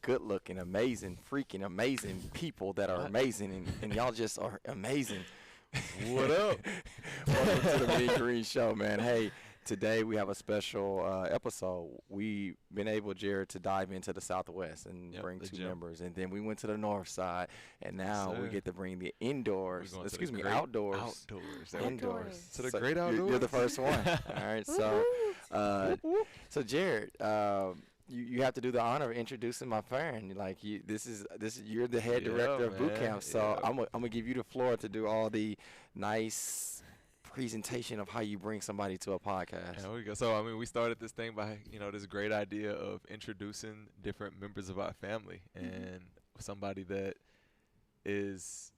good-looking, amazing, freaking amazing people that are amazing, and y'all just are amazing. What up? Welcome to the Mean Green Show, man. Hey, today we have a special episode. We've been able, Jared, to dive into the Southwest and bring two members, and then we went to the North Side, and now we get to bring the indoors. Excuse me, outdoors. Indoors. To the great outdoors. You're the first one. All right, so Jared. You have to do the honor of introducing my friend. Like this is you're the head director of Bootcamp, so I'm gonna give you the floor to do all the nice presentation of how you bring somebody to a podcast. There we go. So I mean, we started this thing by this great idea of introducing different members of our family, and somebody that is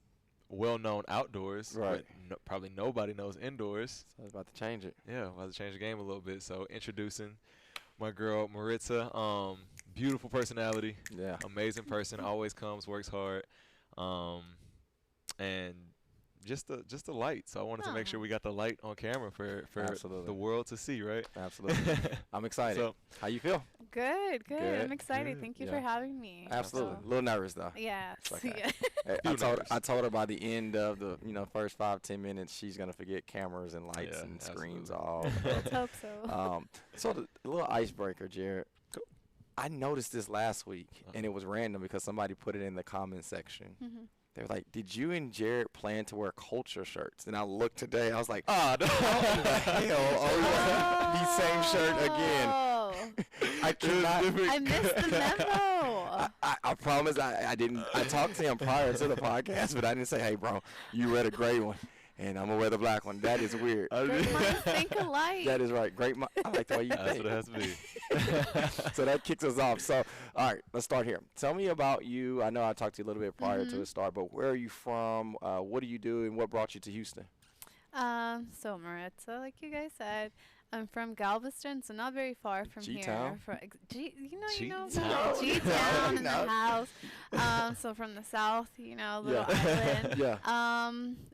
well known outdoors, right? But probably nobody knows indoors. So I was about to change it. Yeah, about to change the game a little bit. So introducing my girl Maritza, beautiful personality, amazing person, always comes, works hard, and just a light. So I wanted to make sure we got the light on camera for the world to see, right? Absolutely. I'm excited. So, how you feel? Good. I'm excited. Good. Thank you for having me. Absolutely. A little nervous though. Yeah. Okay. I told her by the end of the first 5-10 minutes she's gonna forget cameras and lights and screens all. Let's hope so. So the little icebreaker, Jared. I noticed this last week, and it was random because somebody put it in the comment section. Mm-hmm. They were like, "Did you and Jared plan to wear culture shirts?" And I looked today. I was like, "Oh, no. How in the hell? Oh, yeah, the same shirt again." I cannot. I missed the memo. I promise I didn't. I talked to him prior to the podcast, but I didn't say, "Hey, bro, you read a gray one, and I'm gonna wear the black one." That is weird. Great minds think alike. That is right. Great. I like the way you think. That's what it has to be. So that kicks us off. So, all right, let's start here. Tell me about you. I know I talked to you a little bit prior to the start, but where are you from? What do you do, and what brought you to Houston? So Maritza, like you guys said, I'm from Galveston, so not very far from G-Town. here. You know, G-Town. G-Town in the house. So from the south, little island. Yeah.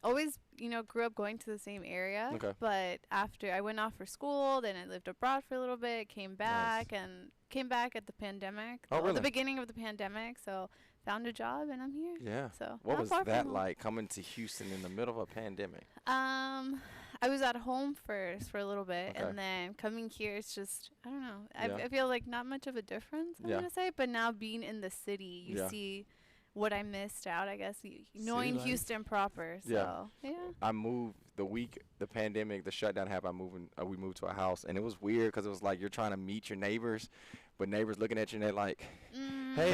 Always, grew up going to the same area. Okay. But after I went off for school, then I lived abroad for a little bit, came back at the pandemic. Oh, really? The beginning of the pandemic. So found a job and I'm here. Yeah. So what was that like, coming to Houston in the middle of a pandemic? I was at home first for a little bit, and then coming here, it's just, I don't know. I feel like not much of a difference, I'm going to say. But now being in the city, you see what I missed out, I guess, knowing Houston proper. So, yeah. I moved the week the pandemic, the shutdown happened. We moved to a house, and it was weird because it was like you're trying to meet your neighbors, but neighbors looking at you and they're like, "Hey,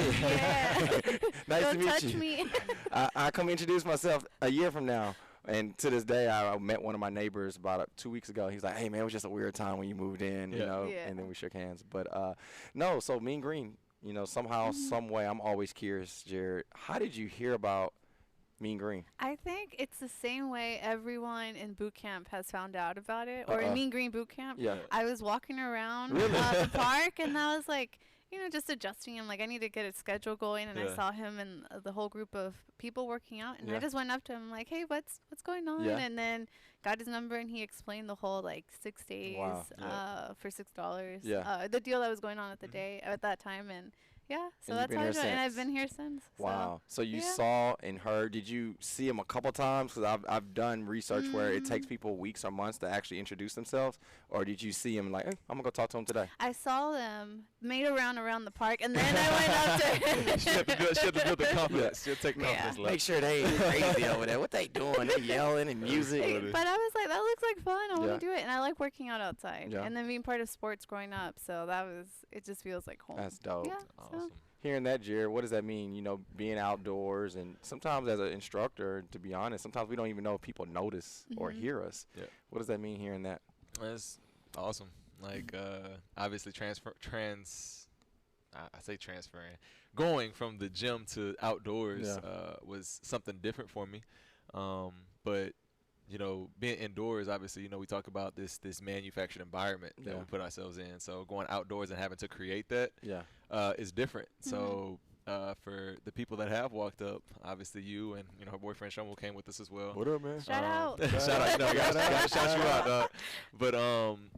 nice to meet you." Me. I come introduce myself a year from now. And to this day, I met one of my neighbors about 2 weeks ago. He's like, "Hey, man, it was just a weird time when you moved in, and then we shook hands." But no, so Mean Green, somehow, some way, I'm always curious, Jared. How did you hear about Mean Green? I think it's the same way everyone in boot camp has found out about it, or in Mean Green boot camp. Yeah. I was walking around the park, and I was like, just adjusting him. Like, I need to get a schedule going, and I saw him and the whole group of people working out, and I just went up to him like, "Hey, what's going on?" And then got his number, and he explained the whole 6 days for $6. The deal that was going on at the day at that time, and so that's how I joined, and I've been here since. Wow. So you saw and heard. Did you see him a couple times? Because I've done research where it takes people weeks or months to actually introduce themselves. Or did you see him like, "Hey, I'm going to go talk to him today"? I saw them, made a round around the park, and then I went up to him. She had to build the confidence. She'll take confidence. Make sure they ain't crazy over there. What they doing? They yelling and music. But I was like, that looks like fun. I want to do it. And I like working out outside. And then being part of sports growing up. So it just feels like home. That's dope. Yeah, awesome. Hearing that, Jared, what does that mean? Being outdoors, and sometimes as an instructor, to be honest, sometimes we don't even know if people notice or hear us. Yeah. What does that mean, hearing that? That's awesome. Like, obviously, I say transferring, going from the gym to outdoors was something different for me. But being indoors, obviously, we talk about this manufactured environment that we put ourselves in. So going outdoors and having to create that is different. So for the people that have walked up, obviously you and her boyfriend Shumwell came with us as well. What up, man? Shout out. Shout out. Gotta shout you out. But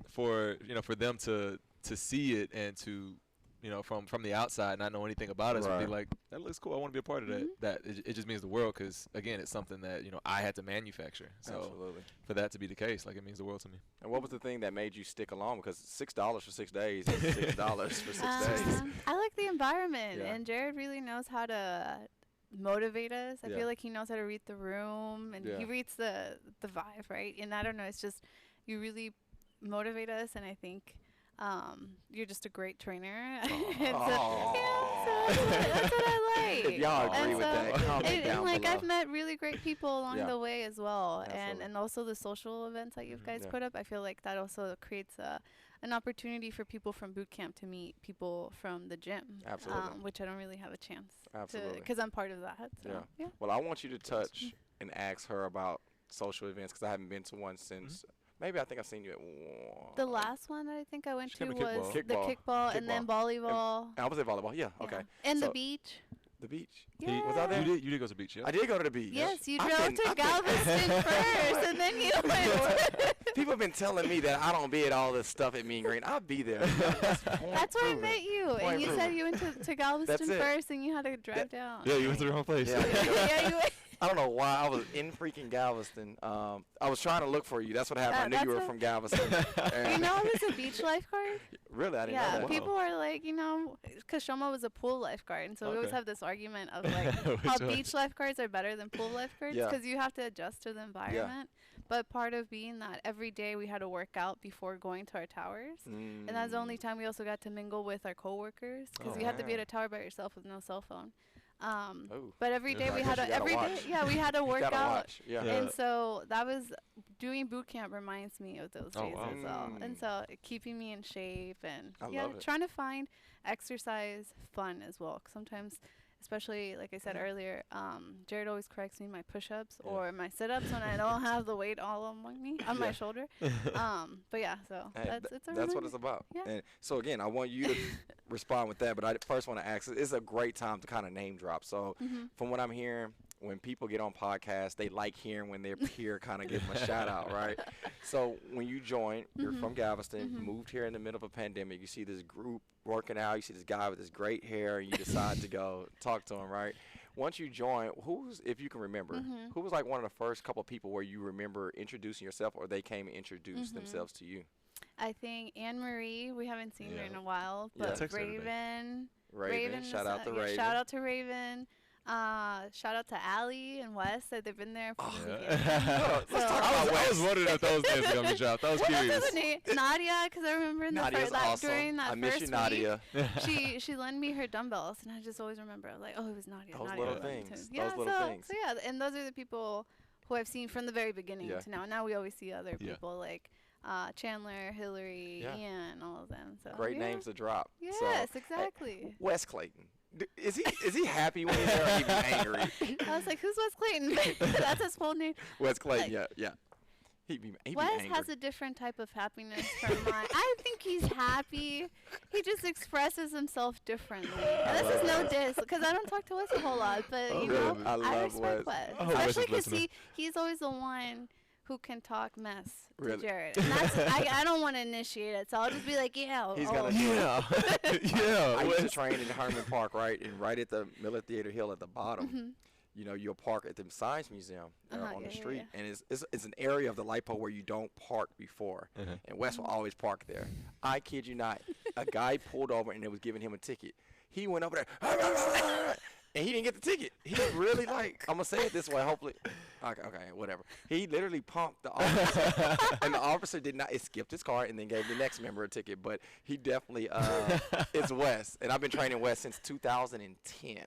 for them to see it and to you know, from the outside, not know anything about us, would be like, that looks cool. I want to be a part of that. That it just means the world, because again, it's something that, you know, I had to manufacture. So for that to be the case, like, it means the world to me. And what was the thing that made you stick along? Because $6 for 6 days is $6 for 6 days. I like the environment, and Jared really knows how to motivate us. I feel like he knows how to read the room, and he reads the vibe, right? And I don't know, it's just, you really motivate us, and I think you're just a great trainer. So that's what I like. If y'all agree with that, comment down like below. I've met really great people along the way as well, and also the social events that you guys put up. I feel like that also creates an opportunity for people from boot camp to meet people from the gym. Absolutely. Which I don't really have a chance. Absolutely. Because I'm part of that. So, yeah. Well, I want you to touch and ask her about social events, because I haven't been to one since. Maybe I think I've seen you at one. The last one that I think I went to was kickball. the kickball, and then volleyball. And I was at volleyball. Yeah. Okay. And the beach. The beach. Yeah. Was I there? You did go to the beach, yeah? I did go to the beach. Yes, you drove to Galveston first, and then you went. People have been telling me that I don't be at all this stuff at Mean Green. I'll be there. That's where I met you, and you said you went to Galveston first, and you had to drive down. Yeah, you went to the wrong place. Yeah, you went. I don't know why I was in freaking Galveston. I was trying to look for you. That's what happened. I knew you were from Galveston. You know, I was a beach lifeguard. Really? I didn't know that. Yeah, people are like, you know, because Shoma was a pool lifeguard, and so we always have this argument of like how beach lifeguards are better than pool lifeguards, because you have to adjust to the environment. But part of being that every day we had to work out before going to our towers, and that's the only time we also got to mingle with our coworkers, because you have to be at a tower by yourself with no cell phone. But every day we had we had to work out, and so that was doing boot camp reminds me of those days as well, and so keeping me in shape, and trying to find exercise fun as well. 'Cause sometimes, especially like I said earlier, Jared always corrects me my push-ups or my sit-ups when I don't have the weight all on my shoulder. But yeah, so that's what it's about. Yeah. And so again, I want you to respond with that, but I first want to ask, it's a great time to kind of name drop. So from what I'm hearing, when people get on podcasts, they like hearing when their peer kind of give them a shout out, right? So when you joined, you're from Galveston, moved here in the middle of a pandemic, you see this group working out, you see this guy with this great hair, and you decide to go talk to him, right? Once you join, who's, if you can remember, who was like one of the first couple of people where you remember introducing yourself, or they came and introduced themselves to you? I think Anne-Marie, we haven't seen her in a while, but Raven, shout out to Raven. Shout out to Raven. Shout out to Allie and Wes, that they've been there from the beginning. I was wondering if that was names going to be dropped. I was curious. Nadia, because I remember in during that I miss you, Nadia. she lent me her dumbbells, and I just always remember, like, oh, it was Nadia. Those Nadia little things. Yeah, those little things. So yeah, and those are the people who I've seen from the very beginning to now. Now we always see other people like Chandler, Hillary, Ian, all of them. So great names to drop. Yes, exactly. Wes Clayton. Is he happy when he's there, or he be angry? I was like, who's Wes Clayton? That's his full name. Wes Clayton, yeah. He'd be Wes angry. has a different type of happiness from mine. I think he's happy. He just expresses himself differently. And this is no diss, because I don't talk to Wes a whole lot, but I respect Wes. Especially because he's always the one who can talk mess to Jared. And that's, I don't want to initiate it, so I'll just be like, he's gonna I used to train in Herman Park, right? And right at the Miller Theater Hill at the bottom, you know, you'll park at the Science Museum on the street. And it's an area of the light pole where you don't park before. And Wes will always park there. I kid you not. A guy pulled over and they was giving him a ticket. He went over there. And he didn't get the ticket. He really I'm going to say it this way, hopefully. Okay, whatever. He literally punked the officer. And the officer did not. It skipped his car and then gave the next member a ticket. But he definitely is Wes. And I've been training Wes since 2010.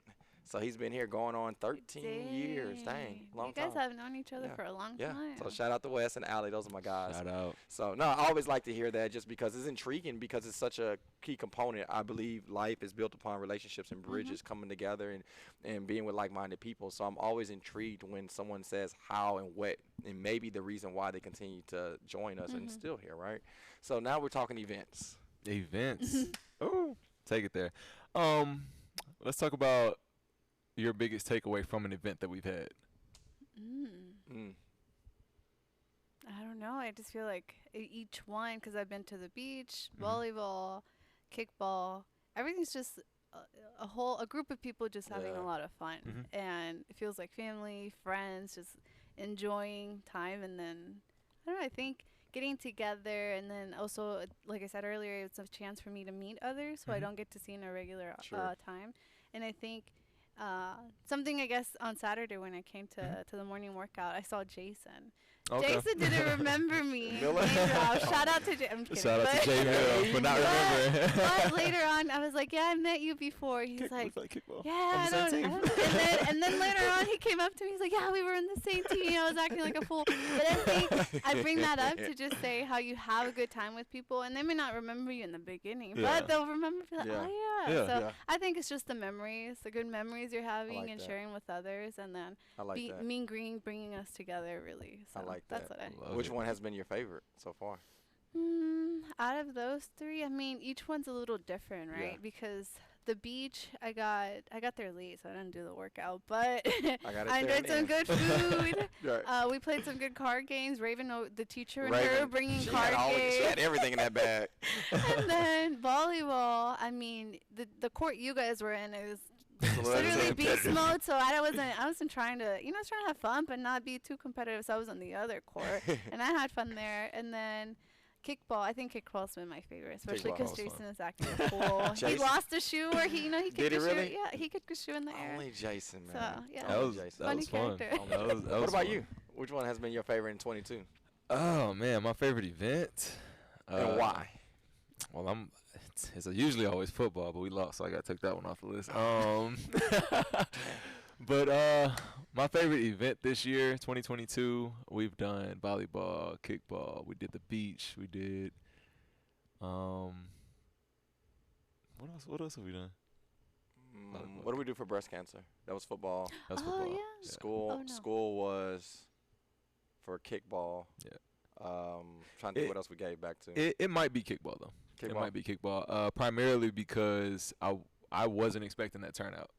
So he's been here going on 13 years. Dang, long time. You guys have known each other for a long time. So shout out to Wes and Allie. Those are my guys. Shout out. So, no, I always like to hear that just because it's intriguing, because it's such a key component. I believe life is built upon relationships and bridges coming together and being with like-minded people. So I'm always intrigued when someone says how and what, and maybe the reason why they continue to join us and still here, right? So now we're talking events. Oh, take it there. Let's talk about your biggest takeaway from an event that we've had. I don't know. I just feel like each one, because I've been to the beach, volleyball, kickball, everything's just a group of people just having a lot of fun, and it feels like family, friends, just enjoying time. And then I don't know, I think getting together, and then also, like I said earlier, it's a chance for me to meet others who I don't get to see in a regular time. And I think something, I guess, on Saturday when I came to the morning workout, I saw Jason. Okay. Jason didn't remember me. Shout out to Jay. I'm kidding. Shout out to Jay Miller for not remembering. But later on, I was like, yeah, I met you before. He's like, yeah, I don't know. And then later on, he came up to me. He's like, yeah, we were in the same team. I was acting like a fool. But I think I bring that up to just say how you have a good time with people. And they may not remember you in the beginning, but they'll remember, like, oh, yeah. So I think it's just the memories, the good memories you're having and sharing with others. And then Mean Green bringing us together, really. So. I like that. That's what Which one has been your favorite so far? Out of those three, I mean, each one's a little different, right? Yeah. Because the beach, I got there late, so I didn't do the workout, but I enjoyed some good food. Right. We played some good card games. Raven, the teacher, and her bringing card games. She had everything in that bag. And then volleyball. I mean, the court you guys were in is literally beast mode, so I wasn't trying to, I was trying to have fun but not be too competitive, so I was on the other court and I had fun there. And then kickball, I think kickball's been my favorite, especially because Jason is acting a fool. He lost a shoe where he kicked a shoe. Yeah, he kicked a shoe in the air. Only Jason, man. So yeah, that was funny fun. character. What about you? Which one has been your favorite in 22? Oh man, my favorite event. And why? Well, it's usually always football, but we lost, so I got to take that one off the list. But my favorite event this year, 2022, we've done volleyball, kickball. We did the beach. We did what else have we done? What do we do for breast cancer? That was football. That was football. Yeah. School was for kickball. Yeah. Trying to think what else we gave back to. It might be kickball though. Kickball? It might be kickball. Primarily because I wasn't expecting that turnout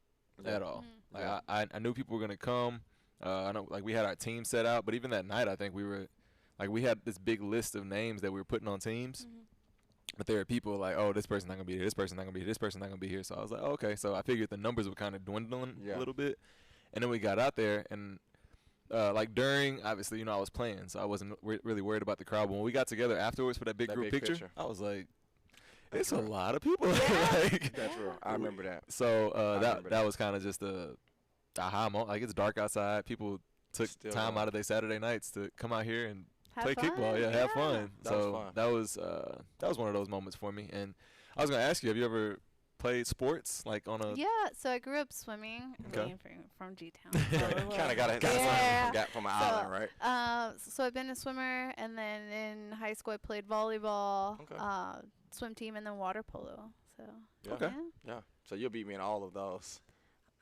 at all. Like I knew people were gonna come. I know, like, we had our team set out, but even that night, I think we had this big list of names that we were putting on teams. But there are people like, oh, this person's not gonna be here, this person's not gonna be here, this person's not gonna be here. So I was like, oh, okay. So I figured the numbers were kind of dwindling a little bit, and then we got out there and. Like during, obviously, I was playing, so I wasn't really worried about the crowd. But when we got together afterwards for that big group picture, I was like, it's a lot of people. That's real. I remember that. So that was kind of just a aha moment. Like, it's dark outside. People took time out of their Saturday nights to come out here and play kickball. Yeah, have fun. That was one of those moments for me. And I was gonna ask you, have you ever played sports like on a? Yeah, so I grew up swimming. Okay. From G-Town. Kind of got from an island, right? So I've been a swimmer, and then in high school I played volleyball, swim team, and then water polo. So yeah. So you'll beat me in all of those.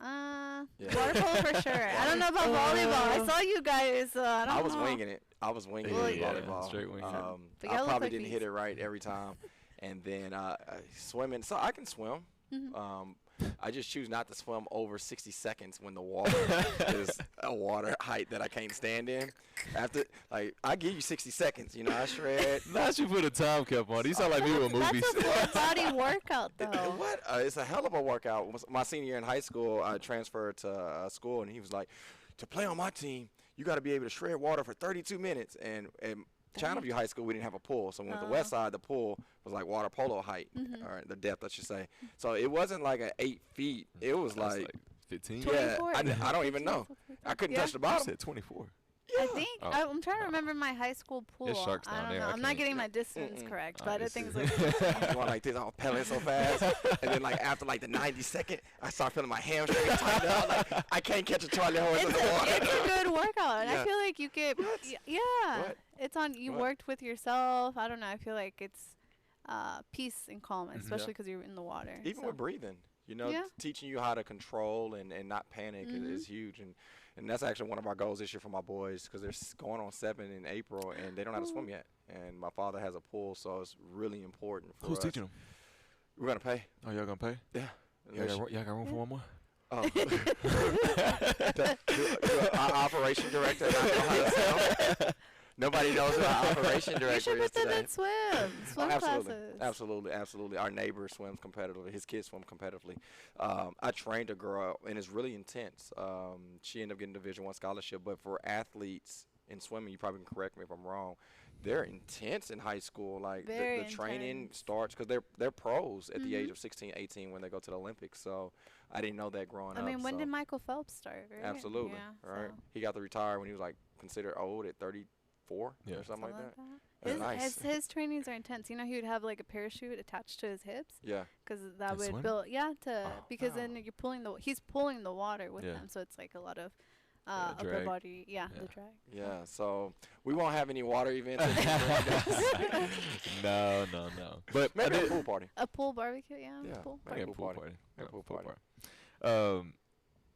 Water polo for sure. I don't know about volleyball. I saw you guys. I was winging it. I was winging volleyball. Straight wing. I probably didn't hit it right every time. And then swimming. So I can swim. I just choose not to swim over 60 seconds when the water is a water height that I can't stand in. After, I give you 60 seconds. I shred. Not you put a time cap on. You sound like me with movies. That's a full body workout, though. It's a hell of a workout. My senior year in high school, I transferred to school, and he was like, to play on my team, you got to be able to shred water for 32 minutes. And Channelview High School, we didn't have a pool. So when we went to West Side, the pool was like water polo height, or the depth, I should say. So it wasn't like 8 feet. It was like 15. Yeah, I don't even know. I couldn't touch the bottom. You said 24. Yeah. I think I'm trying to remember my high school pool. There's sharks down there. I'm not getting my distance correct, but I think it's going like this, I'm pedaling so fast, and then after the 90-second, I start feeling my hamstrings tighten out. I can't catch a Charlie horse in the water. It's a good workout, and I feel like you get it's on. You worked with yourself. I don't know. I feel like it's peace and calm, especially because you're in the water. Even with breathing, teaching you how to control and not panic is huge. And that's actually one of our goals this year for my boys, because they're going on 7 in April, and they don't know how to swim yet. And my father has a pool, so it's really important for us. Who's teaching them? We're going to pay. Oh, y'all going to pay? Yeah. Y'all got room for one more? Our operation director, and I know how to swim. Nobody knows who our operation director You should is put them today. in swim Absolutely. Our neighbor swims competitively. His kids swim competitively. I trained a girl, and it's really intense. She ended up getting a Division I scholarship, but for athletes in swimming, you probably can correct me if I'm wrong, they're intense in high school. Like the training starts because they're pros at the age of 16, 18 when they go to the Olympics. So I didn't know that growing up. I mean, when did Michael Phelps start? Right? Absolutely. Yeah, Right. so. He got to retire when he was like considered old at 34 or something like that. His trainings are intense. You know, he would have like a parachute attached to his hips. Yeah. Because that would build. Yeah. Because then you're he's pulling the water with him, so it's like a lot of. Upper body, the drag. Yeah, so we won't have any water events. No. But maybe a pool party. A pool barbecue, yeah. Pool party.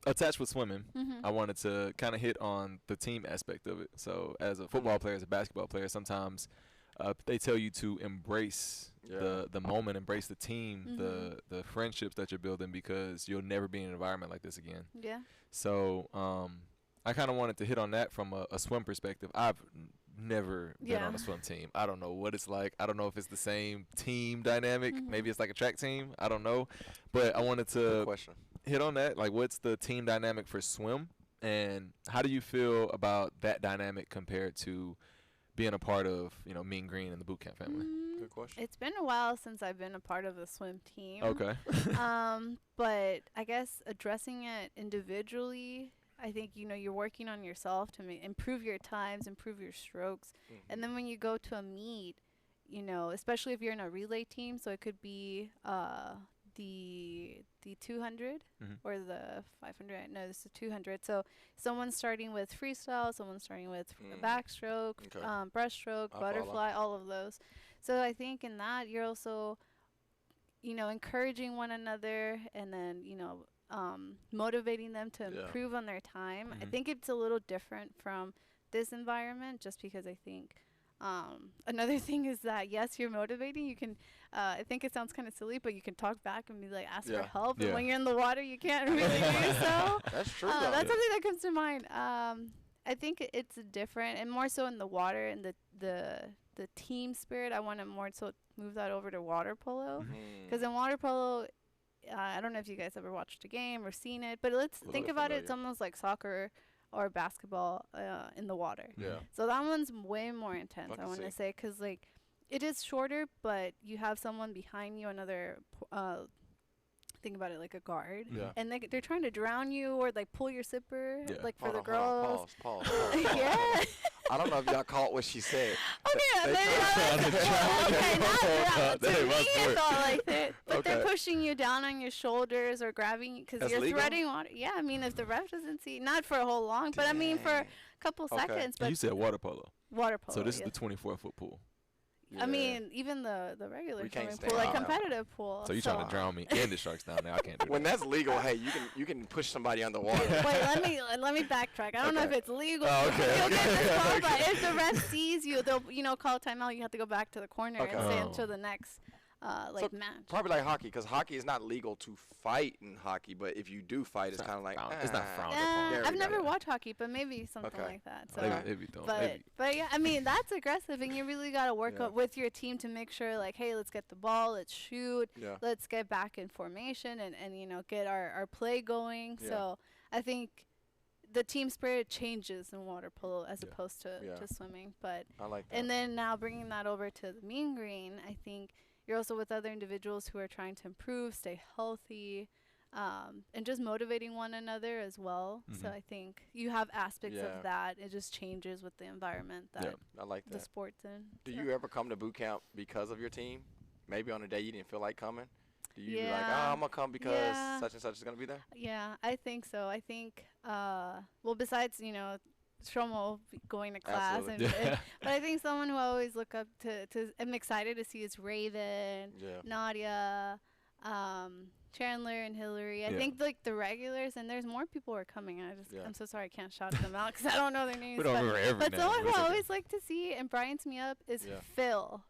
Attached with swimming, I wanted to kind of hit on the team aspect of it. So as a football player, as a basketball player, sometimes they tell you to embrace the moment, embrace the team, the friendships that you're building, because you'll never be in an environment like this again. Yeah. So I kind of wanted to hit on that from a swim perspective. I've never been on a swim team. I don't know what it's like. I don't know if it's the same team dynamic. Maybe it's like a track team. I don't know. But I wanted to hit on that. Like, what's the team dynamic for swim? And how do you feel about that dynamic compared to being a part of, Mean Green and the Bootcamp family? Good question. It's been a while since I've been a part of the swim team. Okay. But I guess addressing it individually, I think, you're working on yourself to improve your times, improve your strokes. And then when you go to a meet, especially if you're in a relay team, so it could be the 200 or the 500. No, this is 200. So someone's starting with freestyle, someone's starting with backstroke, breaststroke, butterfly, all of those. So I think in that you're also, encouraging one another, and then, motivating them to improve on their time. I think it's a little different from this environment, just because I think another thing is that, yes, you're motivating. You can, I think it sounds kind of silly, but you can talk back and be like, ask for help. And when you're in the water, you can't really do so. That's true. That's something that comes to mind. I think it's different, and more so in the water and the team spirit. I want to more so move that over to water polo, because in water polo, I don't know if you guys ever watched a game or seen it, but let's think about it. It's almost like soccer or basketball in the water. Yeah. So that one's way more intense, I want to say, because, like, it is shorter, but you have someone behind you, another, think about it like a guard. Yeah. And they're trying to drown you or, like, pull your zipper, like, for the girls. Pause. Yeah. I don't know if y'all caught what she said. Okay, maybe not to me it felt like that. But they're pushing you down on your shoulders or grabbing you because you're threading water. Yeah, I mean, if the ref doesn't see, not for a whole long, but I mean for a couple seconds. But you said water polo. Water polo. So this is the 24-foot pool. Yeah. I mean, even the regular swimming pool, like competitive pool. So you're trying to drown me and the sharks down there. I can't do that. When that's legal, hey, you can push somebody underwater. Wait, let me backtrack. I don't know if it's legal. Oh, okay. You'll get this call, but if the ref sees you, they'll call a timeout. You have to go back to the corner and stay until the next match. Probably like hockey, because hockey is not legal to fight in hockey, but if you do fight, it's kind of like it's not frowned upon. I've never watched hockey, but maybe something like that. So, maybe. But yeah, I mean, that's aggressive, and you really got to work up with your team to make sure, like, hey, let's get the ball, let's shoot, let's get back in formation, and get our play going. Yeah. So I think the team spirit changes in water polo as opposed to swimming. But I like that. And then now bringing that over to the Mean Green, I think you're also with other individuals who are trying to improve, stay healthy, and just motivating one another as well. So I think you have aspects of that. It just changes with the environment that I like that. the sport's in. Do you ever come to boot camp because of your team? Maybe on a day you didn't feel like coming? Do you be like, I'm going to come because such and such is going to be there? Yeah, I think so. I think, well, besides, Shlomo going to class, but I think someone who I always look up to I'm excited to see is Raven, Nadia, Chandler, and Hillary. I think like the regulars, and there's more people who are coming. I'm so sorry I can't shout them out because I don't know their names. We don't remember every name. But someone who I always like to see and brightens me up is Phil.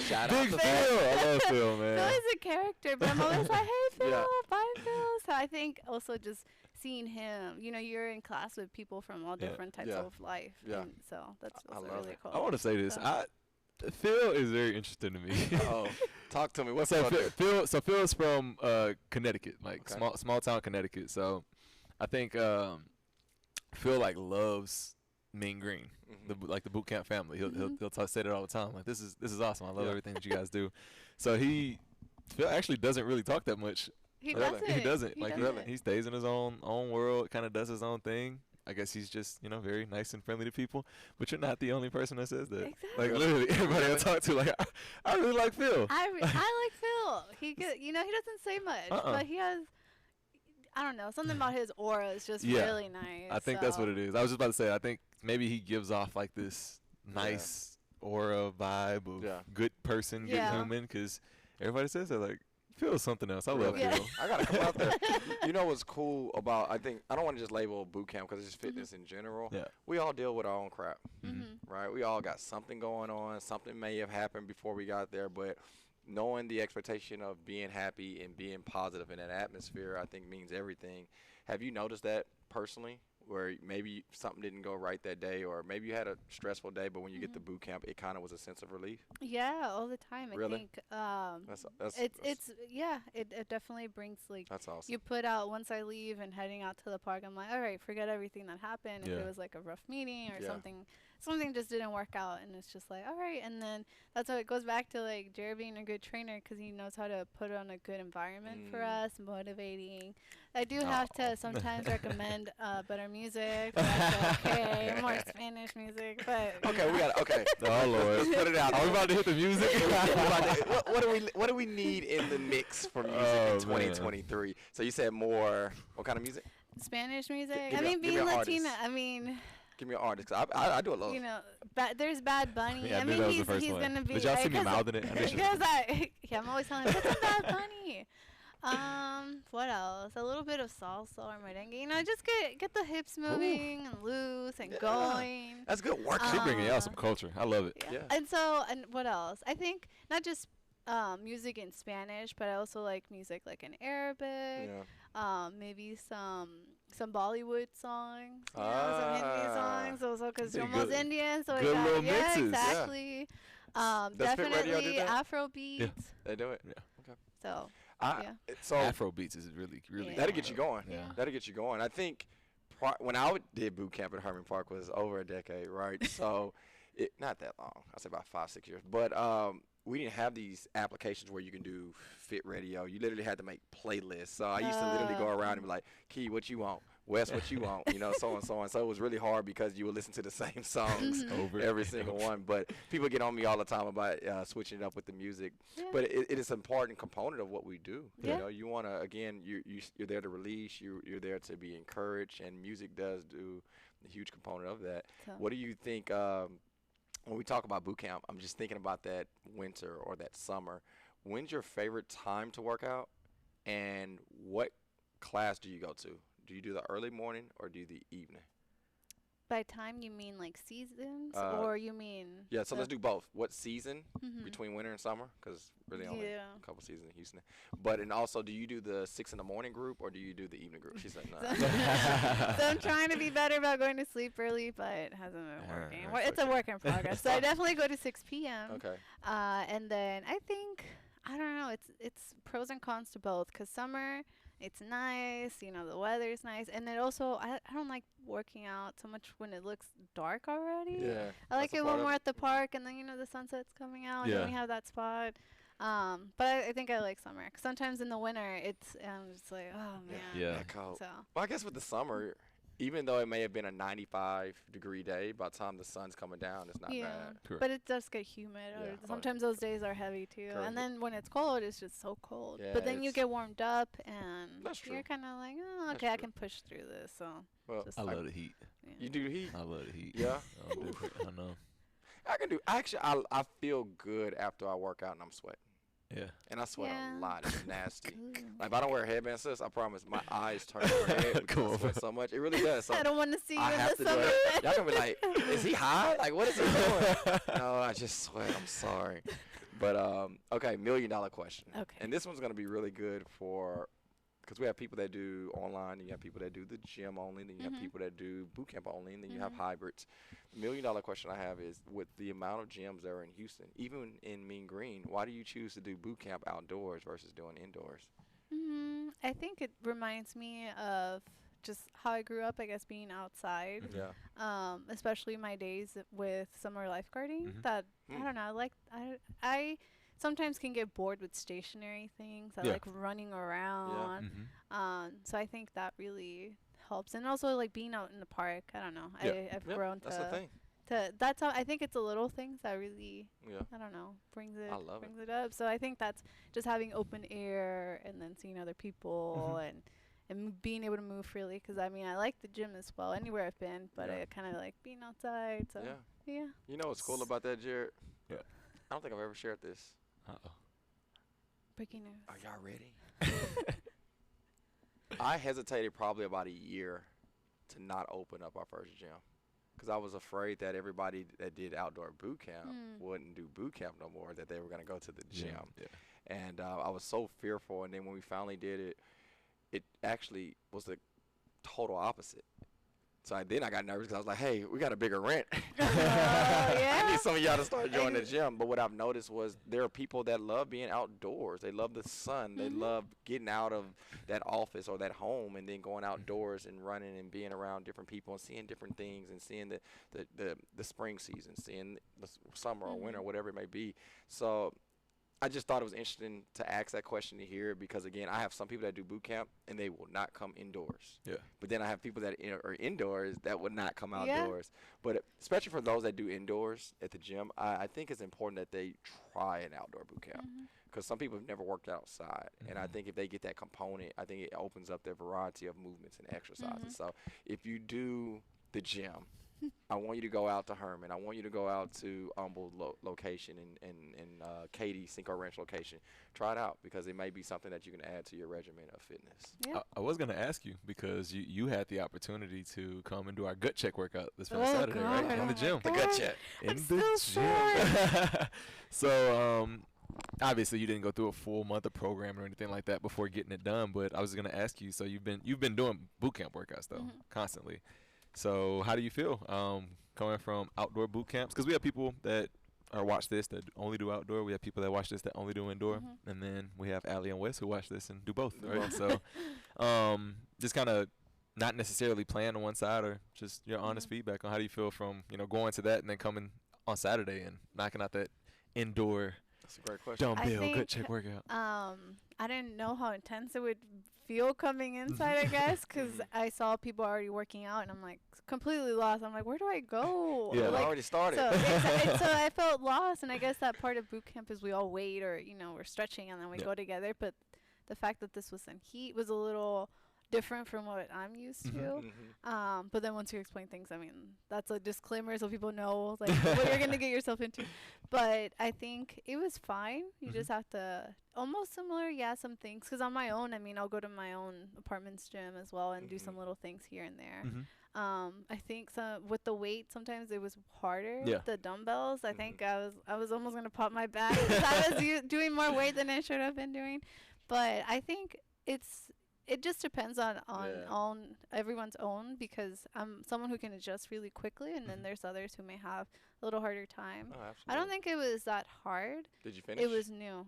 Shout out to Phil. I love Phil, man. Phil is a character, but I'm always like, hey, Phil, bye, Phil. So I think also just seeing him, you're in class with people from all different types of life. Yeah. And so that's really cool. I want to say this. Phil is very interesting to me. Oh, talk to me. What's so up? Phil is from Connecticut, like small town Connecticut. So I think Phil like loves Mean Green, the Bootcamp family. He'll say that all the time. Like this is awesome. I love everything that you guys do. So Phil actually doesn't really talk that much. He doesn't. He stays in his own world, kind of does his own thing. I guess he's just, very nice and friendly to people. But you're not the only person that says that. Exactly. Like, literally, everybody I talk to, like, I really like Phil. I like Phil. He doesn't say much, but he has, I don't know, something about his aura is just really nice. I think that's what it is. I was just about to say, I think maybe he gives off, like, this nice aura vibe of good person, good human, because everybody says that, like, Phil's something else. I love Phil. I gotta come out there. You know what's cool about? I don't want to just label boot camp because it's just fitness in general. Yeah. We all deal with our own crap, right? We all got something going on. Something may have happened before we got there, but knowing the expectation of being happy and being positive in that atmosphere, I think means everything. Have you noticed that personally? Where maybe something didn't go right that day, or maybe you had a stressful day, but when you get to boot camp, it kind of was a sense of relief? Yeah, all the time. Really? I think it definitely brings, like, that's awesome. You put out, once I leave and heading out to the park, I'm like, all right, forget everything that happened. If it was like a rough meeting or something just didn't work out, and it's just like, all right. And then that's how it goes back to, like, Jared being a good trainer, because he knows how to put on a good environment for us, motivating. I do have to sometimes recommend better music. More Spanish music, but oh Lord, let's put it out. Are we about to hit the music? What do we need in the mix for music in 2023? So you said more. What kind of music? Spanish music. Being Latina. Give me an artist. 'Cause I do a lot. There's Bad Bunny. Yeah, he's gonna be. Did y'all see me mouthing it? I'm always telling him, put some Bad Bunny. What else? A little bit of salsa or merengue. Just get the hips moving and loose and going. That's good work. She's bringing out some culture. I love it. Yeah. And what else? I think not just music in Spanish, but I also like music like in Arabic. Yeah. Maybe some Bollywood songs. Some Hindi songs. Also, because Jomo's Indian, so good little mixes. Exactly. Definitely Afro beats. Yeah. They do it. Yeah. Okay. So. So Afro beats is really that'll get you going. Yeah. That'll get you going. I think when I did boot camp at Herman Park was over a decade, right? So not that long. I say about 5-6 years. But we didn't have these applications where you can do fit radio. You literally had to make playlists. So I used to literally go around and be like, Key, what you want? Wes, what you want? So and so on. So it was really hard because you would listen to the same songs every single one. But people get on me all the time about switching it up with the music. Yeah. But it is an important component of what we do. Yeah. You want to, again, you're there to release. You're there to be encouraged. And music does do a huge component of that. So. What do you think when we talk about boot camp, I'm just thinking about that winter or that summer. When's your favorite time to work out? And what class do you go to? Do you do the early morning or do you do the evening? By time, you mean like seasons, or you mean? Yeah, so let's do both. What season between winter and summer? Because really only a couple seasons in Houston. But and also, do you do the 6 in the morning group or do you do the evening group? She said no. So I'm trying to be better about going to sleep early, but it hasn't been working. It's a work in progress. So I definitely go to 6 p.m. Okay. And then I think, I don't know, it's pros and cons to both, because summer, it's nice, the weather's nice, and then also I don't like working out so much when it looks dark already. Yeah. I like it when we're at the park and then the sunset's coming out and we have that spot. But I think I like summer, 'cause sometimes in the winter I'm just like, oh man. Yeah. Cold. So. Well, I guess with the summer, even though it may have been a 95-degree day, by the time the sun's coming down, it's not bad. Correct. But it does get humid. Sometimes those days are heavy too. Correct. And then when it's cold, it's just so cold. Yeah, but then you get warmed up, and you're kind of like, oh, okay, I can push through this. So I love the heat. Yeah. You do the heat? I love the heat. Yeah. I know. I can do. Actually, I feel good after I work out and I'm sweating. Yeah. And I sweat a lot. It's nasty. Like, if I don't wear a headband, sis, I promise my eyes turn red because I sweat so much. It really does. So I don't want to see you in the summer. Y'all gonna be like, is he high? Like, what is he doing? No, I just sweat. I'm sorry. But, okay, $1 million question. Okay. And this one's going to be really good for because we have people that do online, and you have people that do the gym only, then you have people that do boot camp only, and then you have hybrids. The $1,000,000 question I have is, with the amount of gyms that are in Houston, even in Mean Green, why do you choose to do boot camp outdoors versus doing indoors? I think it reminds me of just how I grew up, I guess, being outside. Yeah. Especially my days with summer lifeguarding. That I don't know. I sometimes can get bored with stationary things. I like running around. So I think that really helps, and also like being out in the park. I don't know. I've grown that's the thing. That's how I think it's the little things that really I don't know brings I love it up. So I think that's just having open air and then seeing other people and being able to move freely, because I mean I like the gym as well anywhere I've been, but I kind of like being outside. So yeah. You know what's cool about that, Jared? Yeah. I don't think I've ever shared this. Breaking news. Are y'all ready? I hesitated probably about a year to not open up our first gym, because I was afraid that everybody that did outdoor boot camp wouldn't do boot camp no more, that they were going to go to the gym. And I was so fearful. And then when we finally did it, it actually was the total opposite. So then I got nervous because I was like, hey, we got a bigger rent. I need some of y'all to start joining the gym. But what I've noticed was there are people that love being outdoors. They love the sun. They love getting out of that office or that home and then going outdoors and running and being around different people and seeing different things and seeing the spring season, seeing the summer or winter, whatever it may be. So I just thought it was interesting to ask that question to hear, because, again, I have some people that do boot camp and they will not come indoors. Yeah. But then I have people that are indoors that would not come outdoors. But especially for those that do indoors at the gym, I think it's important that they try an outdoor boot camp, because some people have never worked outside. And I think if they get that component, I think it opens up their variety of movements and exercises. So if you do the gym, I want you to go out to Herman. I want you to go out to Humble location and Katy Cinco Ranch location. Try it out, because it may be something that you can add to your regimen of fitness. Yeah. I was going to ask you, because you had the opportunity to come and do our gut check workout this past Saturday, right? In the gym. The gut check. In the gym. So, obviously you didn't go through a full month of program or anything like that before getting it done, but I was going to ask you, so you've been doing boot camp workouts though, constantly. So how do you feel coming from outdoor boot camps? Because we have people that watch this that only do outdoor. We have people that watch this that only do indoor. And then we have Allie and Wes who watch this and do both, right? So just kind of not necessarily playing on one side, or just your honest feedback on how do you feel from, going to that and then coming on Saturday and knocking out that indoor That's a great question. dumbbell gut check workout. I didn't know how intense it would feel coming inside, I guess, because I saw people already working out, and I'm like completely lost. I'm like, where do I go? Yeah, like, I already started. So I felt lost, and I guess that part of boot camp is we all wait, or we're stretching, and then we go together. But the fact that this was in heat was a little different from what I'm used to. But then once you explain things, I mean, that's a disclaimer so people know like what you're gonna get yourself into. But I think it was fine. You just have to almost similar, some things. Because on my own, I mean, I'll go to my own apartment's gym as well and do some little things here and there. I think with the weight, sometimes it was harder. The dumbbells, I think I was almost gonna pop my back because I was doing more weight than I should have been doing. But I think it just depends on everyone's own, because I'm someone who can adjust really quickly, and then there's others who may have a little harder time. Oh, absolutely. I don't think it was that hard. Did you finish? It was new.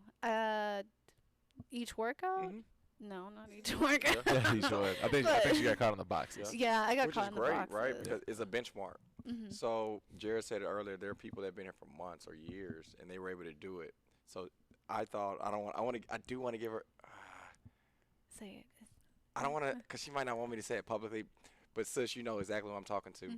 Each workout? No, not each workout. I think she got caught on the boxes. Yeah, I got caught on the boxes. Which is great, right? Because it's a benchmark. So Jared said it earlier, there are people that have been here for months or years, and they were able to do it. So I thought I do want to give her. Say it. I don't want to, because she might not want me to say it publicly, but sis, you know exactly what I'm talking to.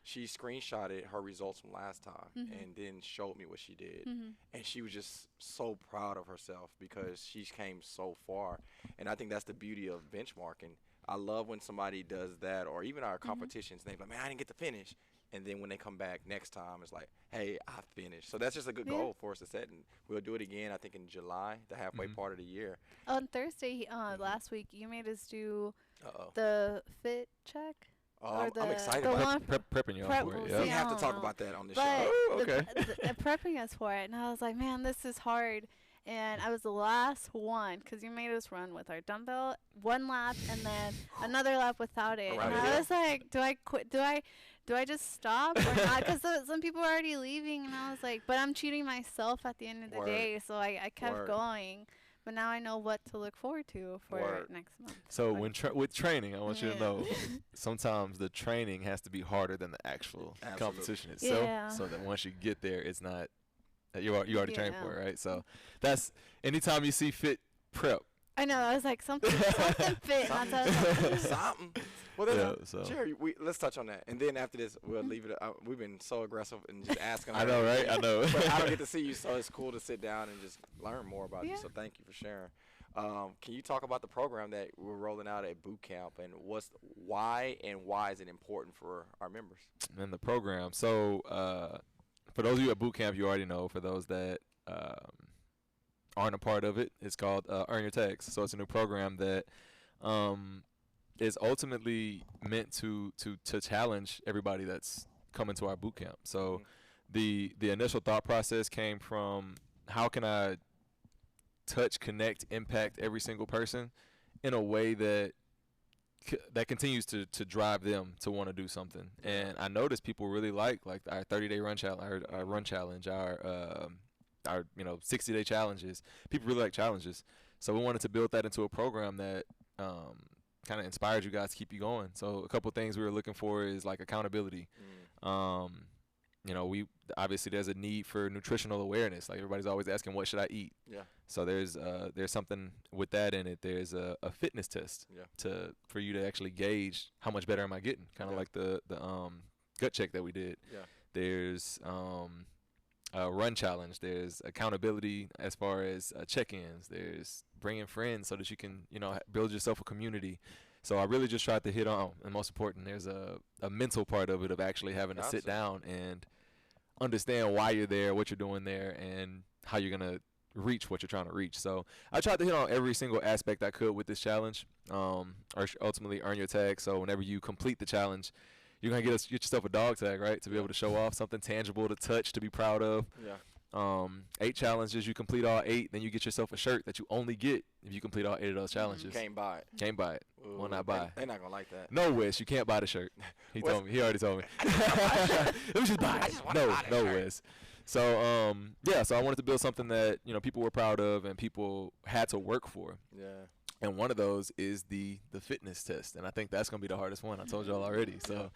She screenshotted her results from last time and then showed me what she did. And she was just so proud of herself because she came so far. And I think that's the beauty of benchmarking. I love when somebody does that, or even our competitions, and they're like, man, I didn't get to finish. And then when they come back next time, it's like, hey, I finished. So that's just a good goal for us to set. And we'll do it again, I think, in July, the halfway part of the year. On Thursday, last week, you made us do the fit check. I'm excited about prepping you for it. We have to talk about that on the show. Oh, okay. Prepping us for it. And I was like, man, this is hard. and I was the last one because you made us run with our dumbbell 1 lap and then another lap without it. Right. And I was like, do I quit? Do I just stop or not? Because some people are already leaving, and I was like, but I'm cheating myself at the end of the day, so I kept going. But now I know what to look forward to for next month. So with training, I want you to know, sometimes the training has to be harder than the actual competition itself. Yeah. So that once you get there, it's not you already trained for it, right? So that's anytime you see fit prep. I know. I was like something fit. Something. Well, Jerry, let's touch on that, and then after this, we'll leave it. We've been so aggressive and just asking. I know, right? I know. But I don't get to see you, so it's cool to sit down and just learn more about you. So thank you for sharing. Can you talk about the program that we're rolling out at Bootcamp, and why is it important for our members? And the program. So for those of you at Bootcamp, you already know. For those that aren't a part of it, it's called Earn Your Tags. So it's a new program that is ultimately meant to challenge everybody that's coming to our boot camp. So the initial thought process came from, how can I touch, connect, impact every single person in a way that continues to drive them to want to do something. And I noticed people really like our 30-day run challenge, our run challenge, our 60-day challenges. People really like challenges. So we wanted to build that into a program that kind of inspired you guys to keep you going. So a couple things we were looking for is like accountability. We obviously there's a need for nutritional awareness. Like everybody's always asking, what should I eat? Yeah. So there's something with that in it. There's a fitness test for you to actually gauge how much better am I getting. Kind of like the gut check that we did. Yeah. There's a run challenge. There's accountability as far as check-ins. There's bringing friends so that you can build yourself a community. So I really just tried to hit on, and most important, there's a mental part of it, of actually having to sit down and understand why you're there, what you're doing there, and how you're going to reach what you're trying to reach. So I tried to hit on every single aspect I could with this challenge, or ultimately earn your tag. So whenever you complete the challenge, you're going to get yourself a dog tag, right, to be able to show off something tangible to touch, to be proud of. Yeah. 8 challenges, you complete all 8, then you get yourself a shirt that you only get if you complete all 8 of those challenges. Can't buy it. Can't buy it. Ooh, Will not buy. They're not going to like that. No, Wes, you can't buy the shirt. He already told me. Let me just buy it. No, Wes. So, so I wanted to build something that, people were proud of and people had to work for. Yeah. And one of those is the fitness test, and I think that's going to be the hardest one. I told y'all already. So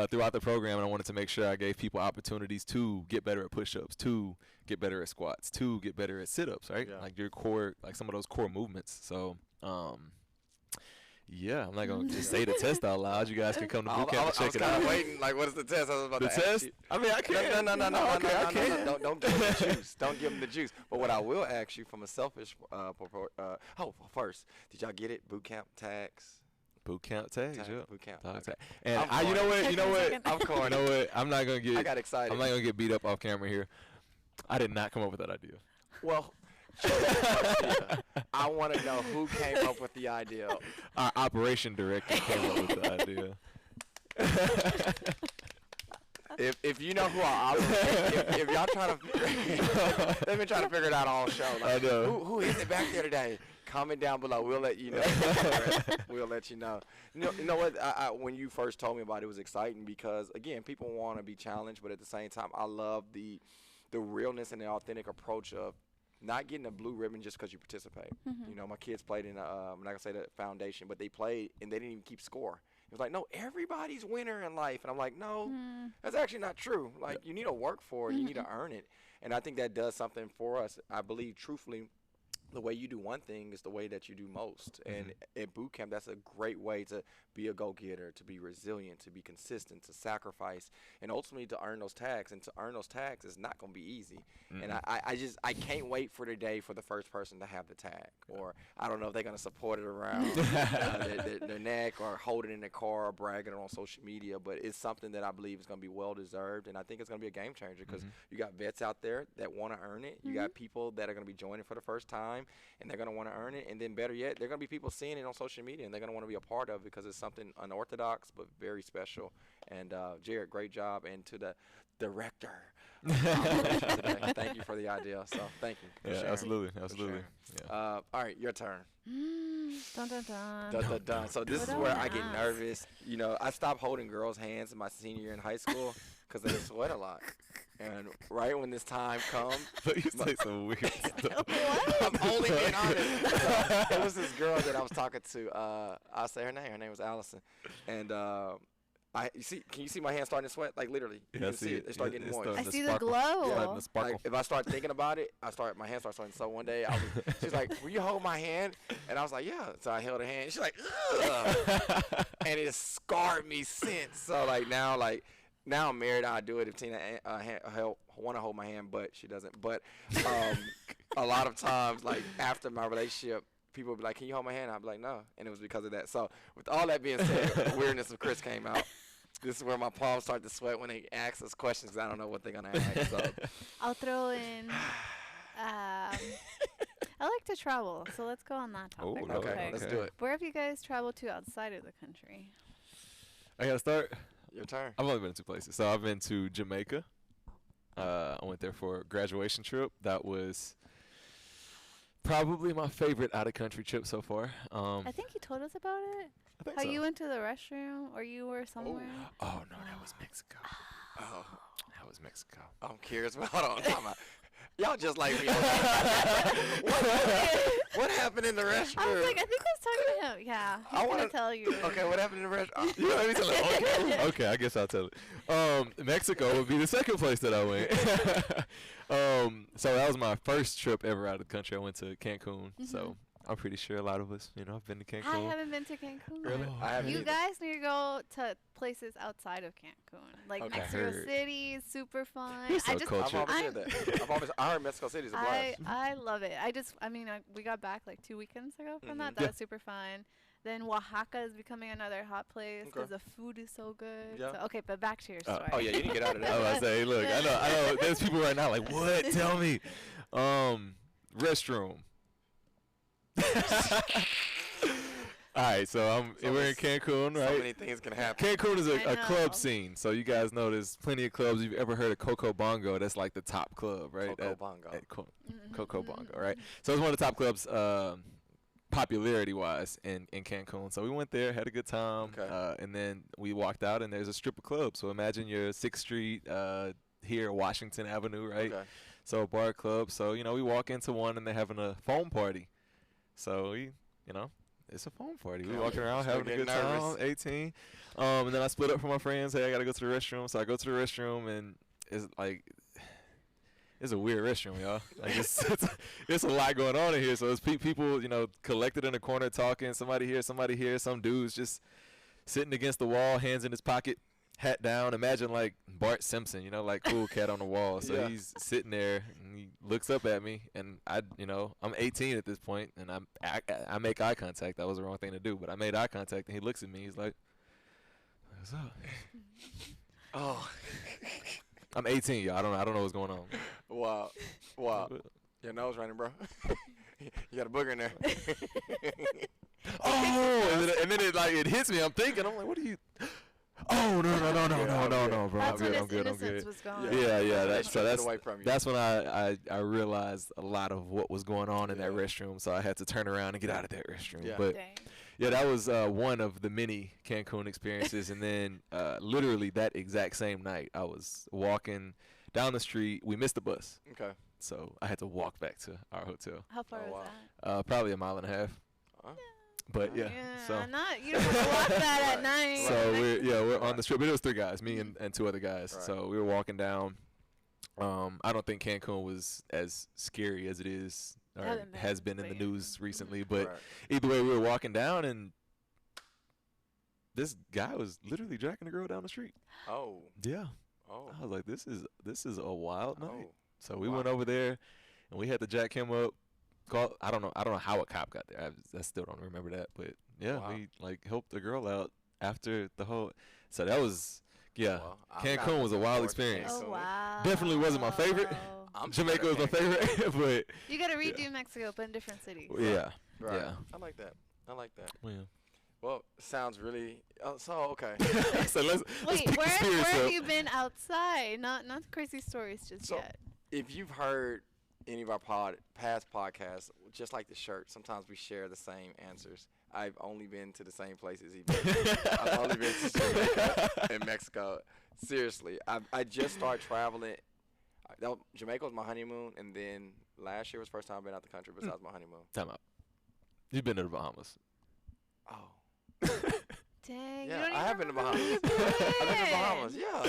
throughout the program, I wanted to make sure I gave people opportunities to get better at push-ups, to get better at squats, to get better at sit-ups, right? Yeah. Like your core, like some of those core movements. So, I'm not going to just say the test out loud. You guys can come to Bootcamp and check it out. I was kind of waiting, like, what is the test? I was about to ask you. I mean, I can't. No. I can't. Don't give them the juice. Don't give them the juice. But what I will ask you from a selfish first, did y'all get it? Bootcamp tags? Bootcamp tags, yeah. Bootcamp. Tag. And you know what? I'm calling. You know what? I'm not going to get. I got excited. I'm not going to get beat up off camera here. I did not come up with that idea. Well, I want to know who came up with the idea. Our operation director came up with the idea. If you know who if y'all trying to, they've been trying to figure it out all show. Like, I know. Who is it back there today? Comment down below. We'll let you know. We'll let you know. You know what? When you first told me about it, it was exciting because, again, people want to be challenged, but at the same time, I love the realness and the authentic approach of not getting a blue ribbon just because you participate. My kids played in I'm not going to say the foundation, but they played and they didn't even keep score. It was like, no, everybody's winner in life. And I'm like, no, that's actually not true. Like, you need to work for it. You need to earn it. And I think that does something for us. I believe, truthfully, the way you do one thing is the way that you do most. And at boot camp, that's a great way to be a go-getter, to be resilient, to be consistent, to sacrifice, and ultimately to earn those tags. And to earn those tags is not going to be easy. And I can't wait for the day for the first person to have the tag. Or I don't know if they're going to support it around their neck or hold it in their car or brag it on social media. But it's something that I believe is going to be well-deserved. And I think it's going to be a game changer because you got vets out there that want to earn it. You got people that are going to be joining for the first time. time, and they're going to want to earn it. And then better yet, they're going to be people seeing it on social media, and they're going to want to be a part of it because it's something unorthodox but very special. And Jared, great job. And to the director, thank you for the idea. So thank you. Yeah, sharing. absolutely. Yeah. All right, your turn. Dun, dun, dun. Dun, dun, dun. So this is where I get nervous. You know, I stopped holding girls' hands in my senior year in high school because they sweat a lot. And right when this time comes, You say some weird stuff. I'm only being honest. It was this girl that I was talking to. I'll say her name. Her name was Allison. And can you see my hands starting to sweat? Like literally, you can see it. They start getting moist. I see the glow. Yeah, like, if I start thinking about it, my hands start sweating. So one day, she's like, "Will you hold my hand?" And I was like, "Yeah." So I held her hand. She's like, "Ugh," and it scarred me since. So now I'm married. I do it if Tina want to hold my hand, but she doesn't. But a lot of times, like after my relationship, people would be like, "Can you hold my hand?" I'd be like, "No," and it was because of that. So with all that being said, the weirdness of Chris came out. This is where my palms start to sweat when they ask us questions because I don't know what they're gonna ask. So I'll throw in. I like to travel, so let's go on that topic. Oh, okay, let's do it. Where have you guys traveled to outside of the country? I gotta start. Your turn. I've only been to 2 places. So I've been to Jamaica. I went there for a graduation trip. That was probably my favorite out-of-country trip so far. I think you told us about it. I think How so. you went to the restroom, or you were somewhere. Oh no, that was Mexico. Oh, That was Mexico. I'm curious. But hold on. Time out. Y'all just like me. What happened in the restroom? I was like, I think I was talking to him. Yeah, he's gonna tell you. Okay, what happened in the restroom? You let me tell it. Okay, I guess I'll tell it. Mexico would be the second place that I went. So that was my first trip ever out of the country. I went to Cancun. So I'm pretty sure a lot of us, have been to Cancun. I haven't been to Cancun. Really? I haven't You either. guys need to go to places outside of Cancun, like Okay. Mexico Heard. City, is super fun. You're so I just, cultured. I've always heard that. I heard Mexico City is a blast. I love it. We got back like 2 weekends ago from that. Mhm. That was super fun. Then Oaxaca is becoming another hot place because Okay. the food is so good. Yeah. So, okay, but back to your story. Oh yeah, you need to get out of I was about to say, look, I know. There's people right now like, what? Tell me. Restroom. All right, so we're in Cancun, right? So many things can happen. Cancun is I a know. club scene, so you guys know there's plenty of clubs. You've ever heard of Coco Bongo? That's like the top club, right? Coco Bongo. Coco Bongo, right? So it's one of the top clubs, popularity-wise, in Cancun. So we went there, had a good time, Okay. and then we walked out, and there's a strip of clubs. So imagine you're 6th Street here, Washington Avenue, right? Okay. So a bar club. So we walk into one, and they're having a foam party. So it's a phone party. We Yeah, walking around still having a good getting nervous. time. 18, and then I split up from my friends. Hey, I gotta go to the restroom. So I go to the restroom, and it's a weird restroom, y'all. Like it's a lot going on in here. So it's people, collected in a corner talking. Somebody here. Some dudes just sitting against the wall, hands in his pocket, hat down. Imagine like Bart Simpson, like cool cat on the wall. So Yeah. he's sitting there and he looks up at me, and I'm 18 at this point, and I make eye contact. That was the wrong thing to do, but I made eye contact, and he looks at me. He's like, "What's up?" Oh. I'm 18, y'all. I don't know what's going on. Wow. Your nose running, bro. You got a booger in there. Oh, and then it hits me. I'm thinking, I'm like, what are you? Oh no, bro. That's when I'm good. innocence was gone. Yeah. That's away from you. That's when I realized a lot of what was going on in that restroom. So I had to turn around and get out of that restroom. Yeah. But Dang. yeah, that was one of the many Cancun experiences. And then literally that exact same night, I was walking down the street. We missed the bus, Okay. so I had to walk back to our hotel. How far Oh, was wow. that? Probably a mile and a half. Huh? But yeah, so. You don't want to walk that at night. So we're on the strip. But it was 3 guys, me and 2 other guys. Right. So we were walking down. I don't think Cancun was as scary as it is or Haven't been, has been in but the yeah. news recently. But Right. either way, we were walking down, and this guy was literally dragging a girl down the street. Oh. Yeah, Oh. I was like, this is a wild night. Oh. So we Wow. went over there, and we had to jack him up. I don't know how a cop got there. I still don't remember that, but yeah, Wow. we helped the girl out after the whole. So that was Well, I'm Cancun not was a looking wild forward to experience. Oh Cancun. wow. Definitely wasn't my favorite. Jamaica was my favorite, but you got to redo Mexico, but in different cities. Yeah. Right. Yeah. I like that. Yeah. Well, sounds really. So okay. So let's Wait, pick where the spirits have up. you been outside? Not crazy stories just yet. If you've heard any of our past podcasts, just like the shirt, sometimes we share the same answers. I've only been to the same places he's been. I've only been to Jamaica and Mexico. Seriously, I just started traveling. Jamaica was my honeymoon, and then last year was the first time I've been out the country besides my honeymoon. Time out. You've been to the Bahamas. Oh. Dang. Yeah, you don't I have been to the Bahamas. I've I've been to the Bahamas. Yeah.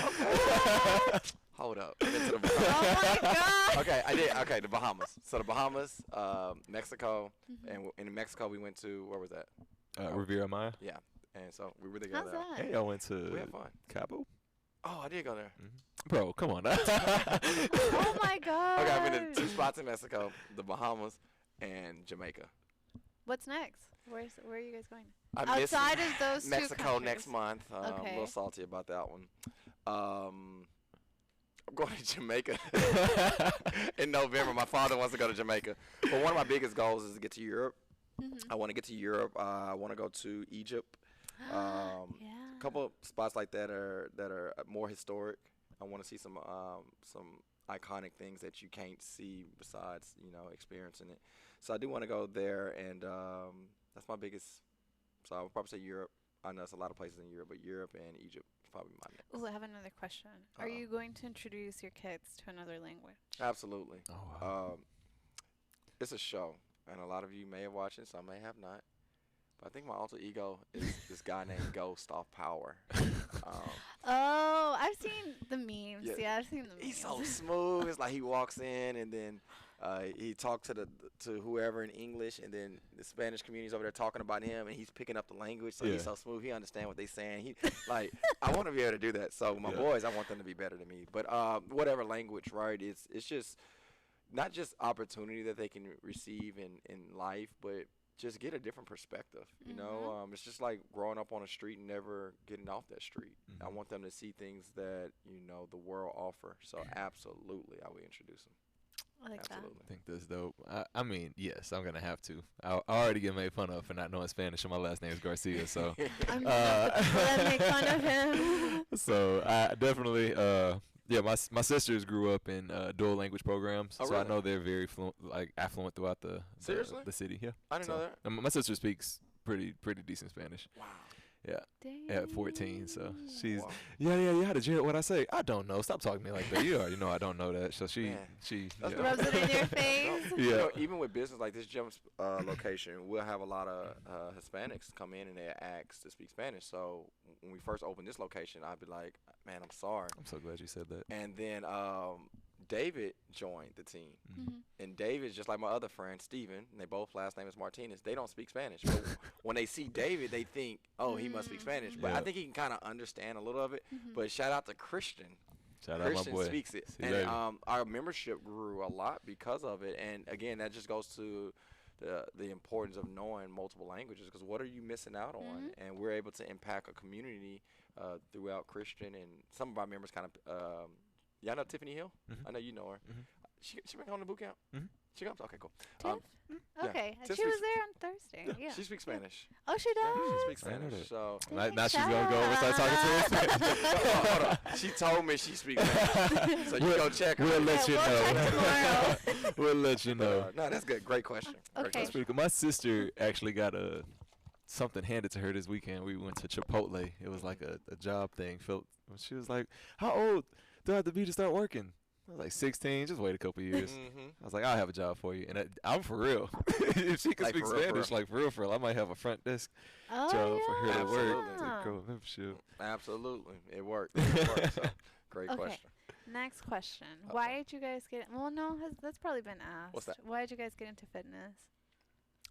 Okay. Hold up. I've been to the Bahamas. Oh my God. Okay, I did. Okay, the Bahamas. So the Bahamas, Mexico, and in Mexico we went to, where was that? Riviera Maya. Yeah, and so we were together. How's that? Hey, I went to We had fun. Cabo. Oh, I did go there. Bro, come on. Oh my God. Okay, I've been to 2 spots in Mexico, the Bahamas, and Jamaica. What's next? Where are you guys going? I miss Outside of those two Mexico countries. next month. I'm a Okay. little salty about that one. I'm going to Jamaica in November. My father wants to go to Jamaica. But one of my biggest goals is to get to Europe. I want to get to Europe. I want to go to Egypt. Yeah. A couple of spots like that are more historic. I want to see some iconic things that you can't see besides experiencing it. So I do want to go there, and that's my biggest. So I would probably say Europe. I know there's a lot of places in Europe, but Europe and Egypt is probably my next. Oh, I have another question. Are you going to introduce your kids to another language? Absolutely. Oh, wow. It's a show, and a lot of you may have watched it, some may have not. But I think my alter ego is this guy named Ghost off Power. Oh, I've seen the memes. Yeah. Yeah, I've seen the memes. He's so smooth. It's like he walks in and then he talks to whoever in English, and then the Spanish community's over there talking about him, and he's picking up the language. So he's so smooth. He understands what they're saying. He I want to be able to do that. So my boys, I want them to be better than me. But whatever language, right? It's just not just opportunity that they can receive in life, but just get a different perspective. You know, it's just like growing up on a street and never getting off that street. I want them to see things that the world offer. So absolutely, I will introduce them. I like Absolutely. I think that's dope. I mean, yes, I'm gonna have to. I already get made fun of for not knowing Spanish, and my last name is Garcia, so I'm gonna make fun of him. so I definitely yeah, my sisters grew up in dual language programs, Oh, so really? I know they're very affluent throughout the Seriously? the city. Yeah, I didn't know that. and my sister speaks pretty decent Spanish. Wow. Yeah, Dang. at 14, so she's Wow. yeah. Did you hear what I say? I don't know. Stop talking to me like that. You already know I don't know that. So Man. she That's yeah. Rubs it in your face. Yeah. Even with business like this gym location, we'll have a lot of Hispanics come in and they ask to speak Spanish. So when we first opened this location, I'd be like, man, I'm sorry. I'm so glad you said that. And then David joined the team. Mm-hmm. And David's just like my other friend, Steven, and they both last name is Martinez. They don't speak Spanish. But when they see David, they think, oh, he must speak Spanish. But I Yeah. think he can kind of understand a little of it. But shout out to Christian. Shout out Christian my boy. speaks it. See, And baby. our membership grew a lot because of it. And, again, that just goes to the importance of knowing multiple languages, because what are you missing out on? And we're able to impact a community throughout Christian. And some of our members kind of y'all know Tiffany Hill? I know you know her. She been on the boot camp? She comes? Okay, cool. Tiff? yeah. Okay. Tiff She was speaks- there on Thursday. Yeah. She speaks Spanish. Oh, she does? Yeah, she speaks I know Spanish. that. So Now she's gonna go over and start talking to us. hold on. She told me she speaks Spanish. So you go check her. We'll let you we'll check know. tomorrow. We'll let you know. No, that's good. Great question. Great Okay. That's pretty cool. My sister actually got something handed to her this weekend. We went to Chipotle. It was like a job thing. She was like, "How old do I have to be to start working?" I was like 16. Just wait a couple years. I was like, "I'll have a job for you," and I'm for real. If she can Like, speak for real, for Spanish, real. like for real, I might have a front desk Oh, job for her yeah. to work. Absolutely. To go membership. Absolutely. It worked. It worked. So, great Okay. question. Next question. Why did you guys get? Well, no, that's probably been asked. What's that? Why did you guys get into fitness?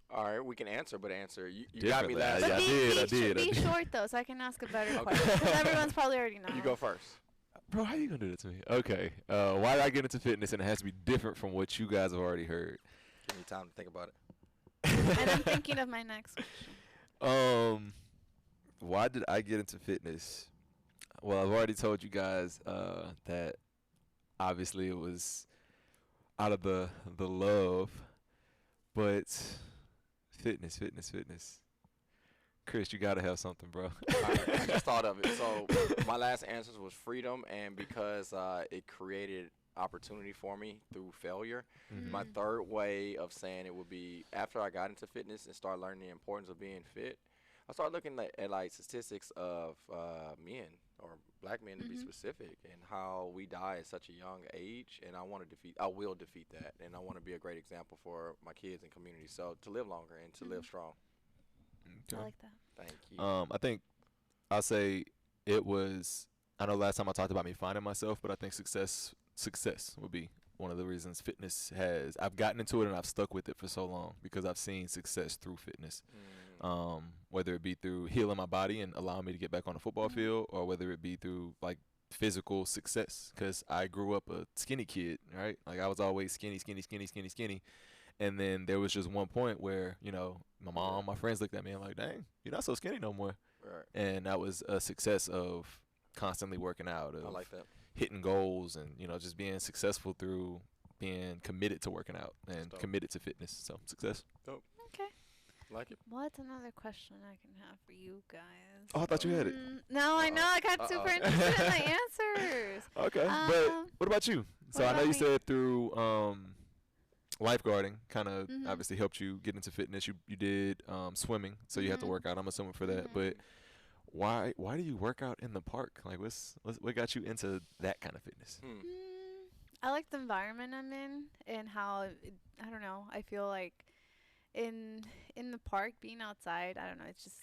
All right, we can answer, but answer. You got me Differently. last. Yeah, But I be, did, be, I did, be I did. short though, so I can ask a better Okay. question. 'Cause everyone's probably already know. You go first. Bro, how you gonna do that to me? Okay. Why did I get into fitness? And it has to be different from what you guys have already heard. Give me time to think about it. And I'm thinking of my next question. Why did I get into fitness? Well, I've already told you guys that obviously it was out of the love, but fitness. Chris, you gotta have something, bro. I just thought of it. So my last answer was freedom, and because it created opportunity for me through failure. My third way of saying it would be after I got into fitness and started learning the importance of being fit, I started looking at like statistics of men or black men to be specific and how we die at such a young age. And I will defeat that. And I want to be a great example for my kids and community. So to live longer and to live strong. I like that. Thank you. I think I'll say it was, I know last time I talked about me finding myself, but I think success would be one of the reasons fitness I've gotten into it and I've stuck with it for so long because I've seen success through fitness. Whether it be through healing my body and allowing me to get back on the football field, or whether it be through like physical success, because I grew up a skinny kid, right? Like I was always skinny. And then there was just one point where, you know, my mom, my friends looked at me and like, dang, you're not so skinny no more. Right. And that was a success of constantly working out, of I like that. hitting goals, and, you know, just being successful through being committed to working out and committed to fitness. So success. Dope. Okay. Like it. What's another question I can have for you guys? Oh, I thought you had it. No, I know. I got super interested in the answers. Okay. But what about you? So I know you said through lifeguarding kind of obviously helped you get into fitness. You did swimming, so you have to work out, I'm assuming, for that. But why do you work out in the park? Like what got you into that kind of fitness? I like the environment I'm in and how I don't know. I feel like in the park, being outside, I don't know. It's just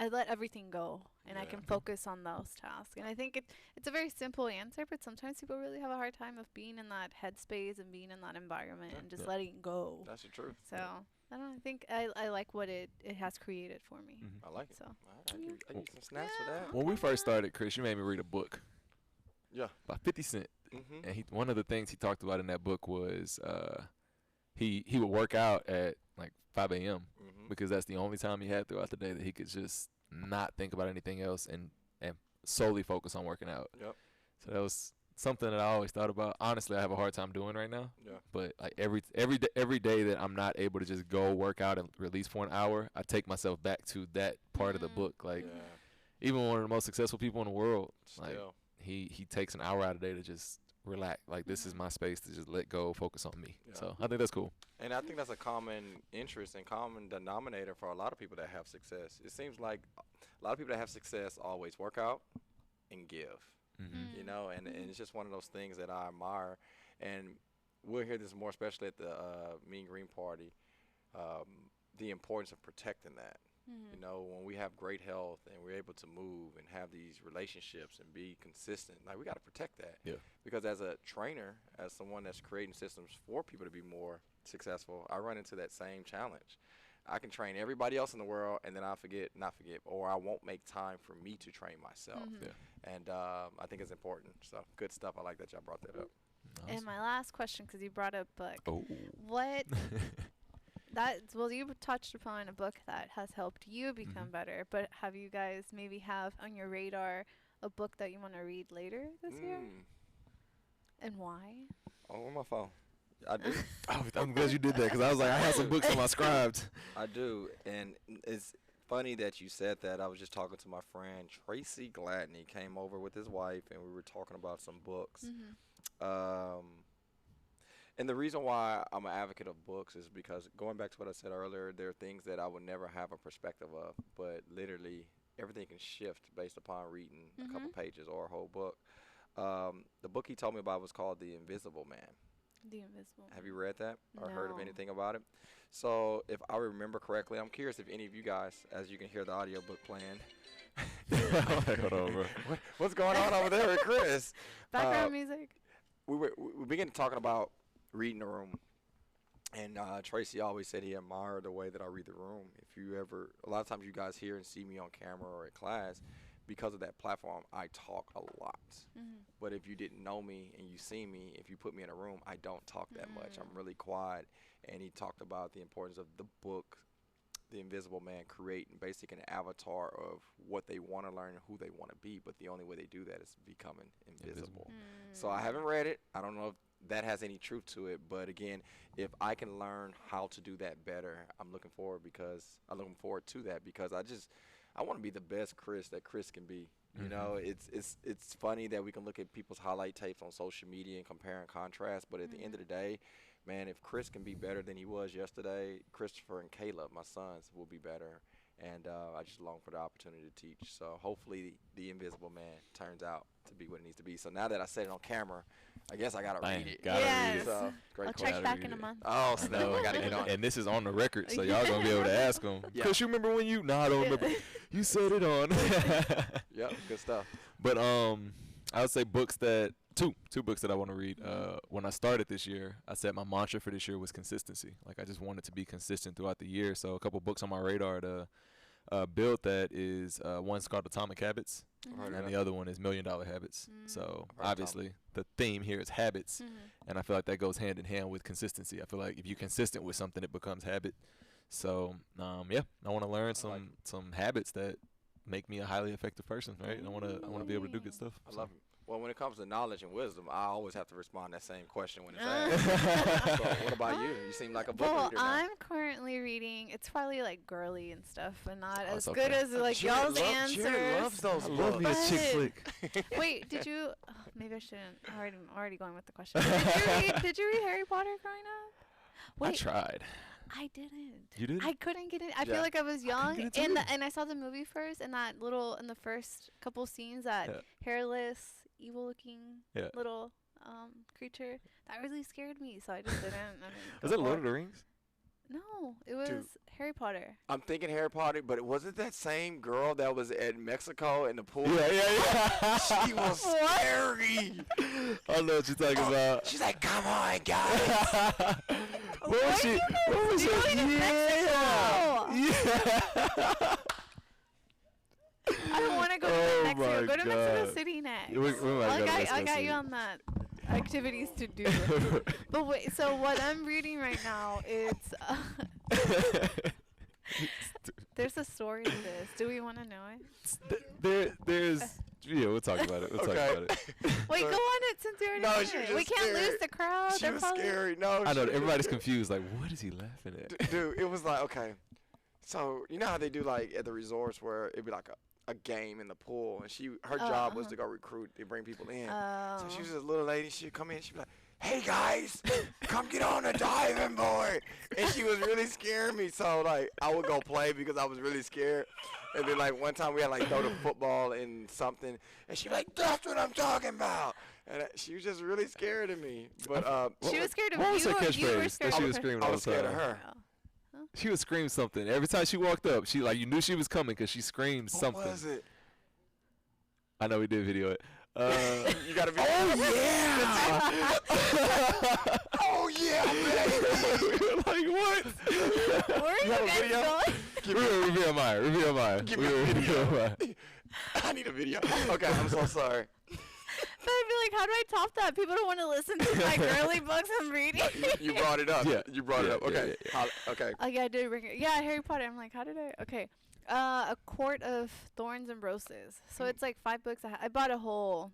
I let everything go and I can focus on those tasks. And I think it's a very simple answer, but sometimes people really have a hard time of being in that headspace and being in that environment and just letting go. That's the truth. So I don't know. I think I like what it has created for me. I like it. So I give you some snaps for that. When we first started, Chris, you made me read a book. Yeah. By 50 Cent. And one of the things he talked about in that book was he would work out at like 5 a.m. Because that's the only time he had throughout the day that he could just not think about anything else and solely focus on working out. Yep. So that was something that I always thought about. Honestly, I have a hard time doing right now. Yeah. But like every day that I'm not able to just go work out and release for an hour, I take myself back to that part of the book. Like even one of the most successful people in the world, like he takes an hour out of the day to just relax. Like this is my space to just let go, focus on me. So I think that's cool. And I think that's a common interest and common denominator for a lot of people that have success. It seems like a lot of people that have success always work out and give. You know, and it's just one of those things that I admire. And we'll hear this more, especially at the Mean Green Party, the importance of protecting that. You know, when we have great health and we're able to move and have these relationships and be consistent, like we got to protect that. Yeah. Because as a trainer, as someone that's creating systems for people to be more successful, I run into that same challenge. I can train everybody else in the world, and then I'll not forget, or I won't make time for me to train myself. And I think it's important. So good stuff. I like that y'all brought that up. Awesome. And my last question, because you brought up book. Oh. What? You touched upon a book that has helped you become better, but have you guys maybe have on your radar a book that you want to read later this year? And why? On my phone. I do. I'm glad you did that because I was like, I have some books on my scribed. I do, and it's funny that you said that. I was just talking to my friend Tracy Gladney. Came over with his wife, and we were talking about some books. And the reason why I'm an advocate of books is because going back to what I said earlier, there are things that I would never have a perspective of, but literally everything can shift based upon reading a couple pages or a whole book. The book he told me about was called The Invisible Man. The Invisible Man. Have you read that or No. heard of anything about it? So if I remember correctly, I'm curious if any of you guys, as you can hear the audiobook playing. Hold on, bro. What's going on over there with Chris? Background music. We began talking about reading the room, and Tracy always said he admired the way that I read the room. If you ever, a lot of times you guys hear and see me on camera or in class, because of that platform, I talk a lot. But if you didn't know me and you see me, if you put me in a room, I don't talk that much. I'm really quiet. And he talked about the importance of the book, The Invisible Man, creating basically an avatar of what they want to learn and who they want to be. But the only way they do that is becoming invisible. So I haven't read it. I don't know if that has any truth to it. But again, if I can learn how to do that better, I'm looking forward to that because I want to be the best Chris that Chris can be. You know, it's funny that we can look at people's highlight tapes on social media and compare and contrast, but at the end of the day, man, if Chris can be better than he was yesterday, Christopher and Caleb, my sons, will be better. And I just long for the opportunity to teach. So hopefully the Invisible Man turns out to be what it needs to be. So now that I said it on camera, I guess I got to read it. Gotta read it. So, great I'll question. check back in a month. Oh, no, I got to get on it. And this is on the record, so y'all going to be able to ask him. Yeah. Because you remember when you – no, I don't remember. You said it on. Yep, good stuff. But I would say books that – two books that I want to read. When I started this year, I said my mantra for this year was consistency. Like I just wanted to be consistent throughout the year. So a couple books on my radar to build that is one's called Atomic Habits, and the other one is $1 Million Habits. So obviously the theme here is habits, and I feel like that goes hand in hand with consistency. I feel like if you're consistent with something, it becomes habit. So yeah, I want to learn some habits that make me a highly effective person, right? And I want to be able to do good stuff. I love it. Well, when it comes to knowledge and wisdom, I always have to respond that same question when it's asked. So what about you? You seem like a book reader now. I'm currently reading. It's probably like girly and stuff, and not as okay. good as like y'all's answers. Jared loves those I love me a chick flick. Wait, did you? Oh, maybe I shouldn't. I'm already going with the question. Did you read Harry Potter growing up? Wait, I tried. I didn't. You did? I couldn't get it. I feel like I was young, and I saw the movie first, and in the first couple scenes, that hairless, evil-looking little creature that really scared me. So I just didn't. Was it Lord of the Rings? No, it was Harry Potter. I'm thinking Harry Potter, but was it that same girl that was in Mexico in the pool? Yeah. She was scary. I know what you're talking about. She's like, come on, guys. What was she? What was she? Yeah. I don't want to go to Mexico. Go to Mexico City next. I got you on that. Activities to do. But wait, so what I'm reading right now is there's a story to this. Do we want to know it? There's we'll talk about it. Wait, go on it since you're already we can't lose the crowd. She was scary. No, I know everybody's confused. Like, what is he laughing at? Dude, it was like, okay. So you know how they do like at the resorts where it'd be like a game in the pool, and her job was to go recruit and bring people in. So she was this little lady. She'd come in. She'd be like, "Hey guys, come get on the diving board." And she was really scaring me. So like I would go play because I was really scared. And then like one time we had like throw the football in something, and she'd be like, "That's what I'm talking about." And she was just really scared of me. But she was scared of what was her you. catchphrase that she was screaming all the time? I was scared of her. She would scream something every time she walked up. She you knew she was coming because she screamed something. What was it? I know we did video it. You got a video? Oh yeah! Oh yeah, baby! Like what? Where are you guys going? Reveal mine. Give me a video. I need a video. Okay, I'm so sorry. But I feel like, how do I top that? People don't want to listen to my girly books I'm reading. You brought it up. Yeah. You brought it up. Okay. Okay. Oh, yeah, I did bring it. Yeah, Harry Potter. I'm like, how did I? Okay. A Court of Thorns and Roses. So it's like 5 books. I bought the whole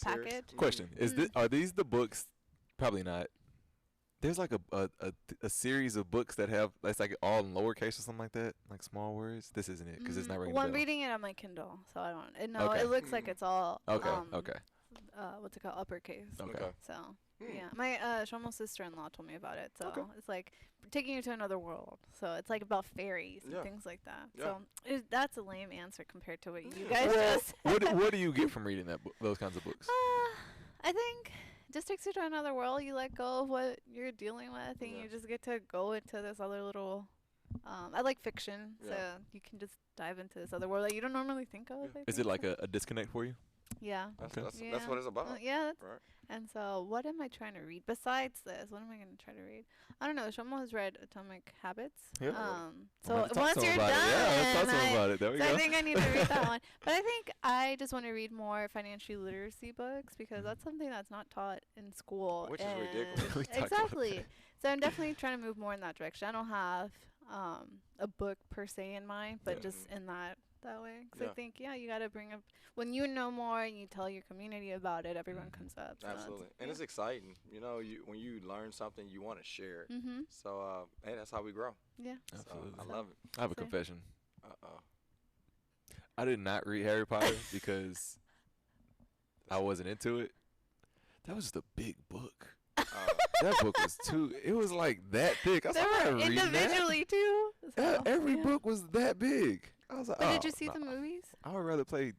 package. Question: are these the books? Probably not. There's like a series of books that's like all in lowercase or something like that, like small words. This isn't it because it's not ringing. Well, I'm reading it on my Kindle, so I don't. No, Okay. it looks like it's all. Okay. What's it called? Uppercase. Okay. So yeah, my Shomo's sister-in-law told me about it. So it's like taking you to another world. So it's like about fairies and things like that. Yeah. So that's a lame answer compared to what you guys just said. What do you get from reading those kinds of books? I think it just takes you to another world. You let go of what you're dealing with, and you just get to go into this other little. I like fiction, so you can just dive into this other world that you don't normally think of. Is it like a disconnect for you? Yeah. That's what it's about. Right. And so what am I trying to read besides this? What am I going to try to read? I don't know. Shomo has read Atomic Habits. Yeah. So once you're done, let's talk about it. There we go. I think I need to read that one. But I think I just want to read more financial literacy books because that's something that's not taught in school. Which is ridiculous. Exactly. So I'm definitely trying to move more in that direction. I don't have a book per se in mind, but just in that that way. Because I think, you got to bring up, when you know more and you tell your community about it, everyone comes up. So absolutely. And it's exciting. When you learn something, you want to share it. Mm-hmm. So, hey, that's how we grow. Yeah. Absolutely. So, I love it. I have a confession. Uh-oh. I did not read Harry Potter because I wasn't into it. That was just a big book. That book was it was like that thick. I was They like, were individually too. So, every book was that big. I was like, but did you see the movies? I would rather play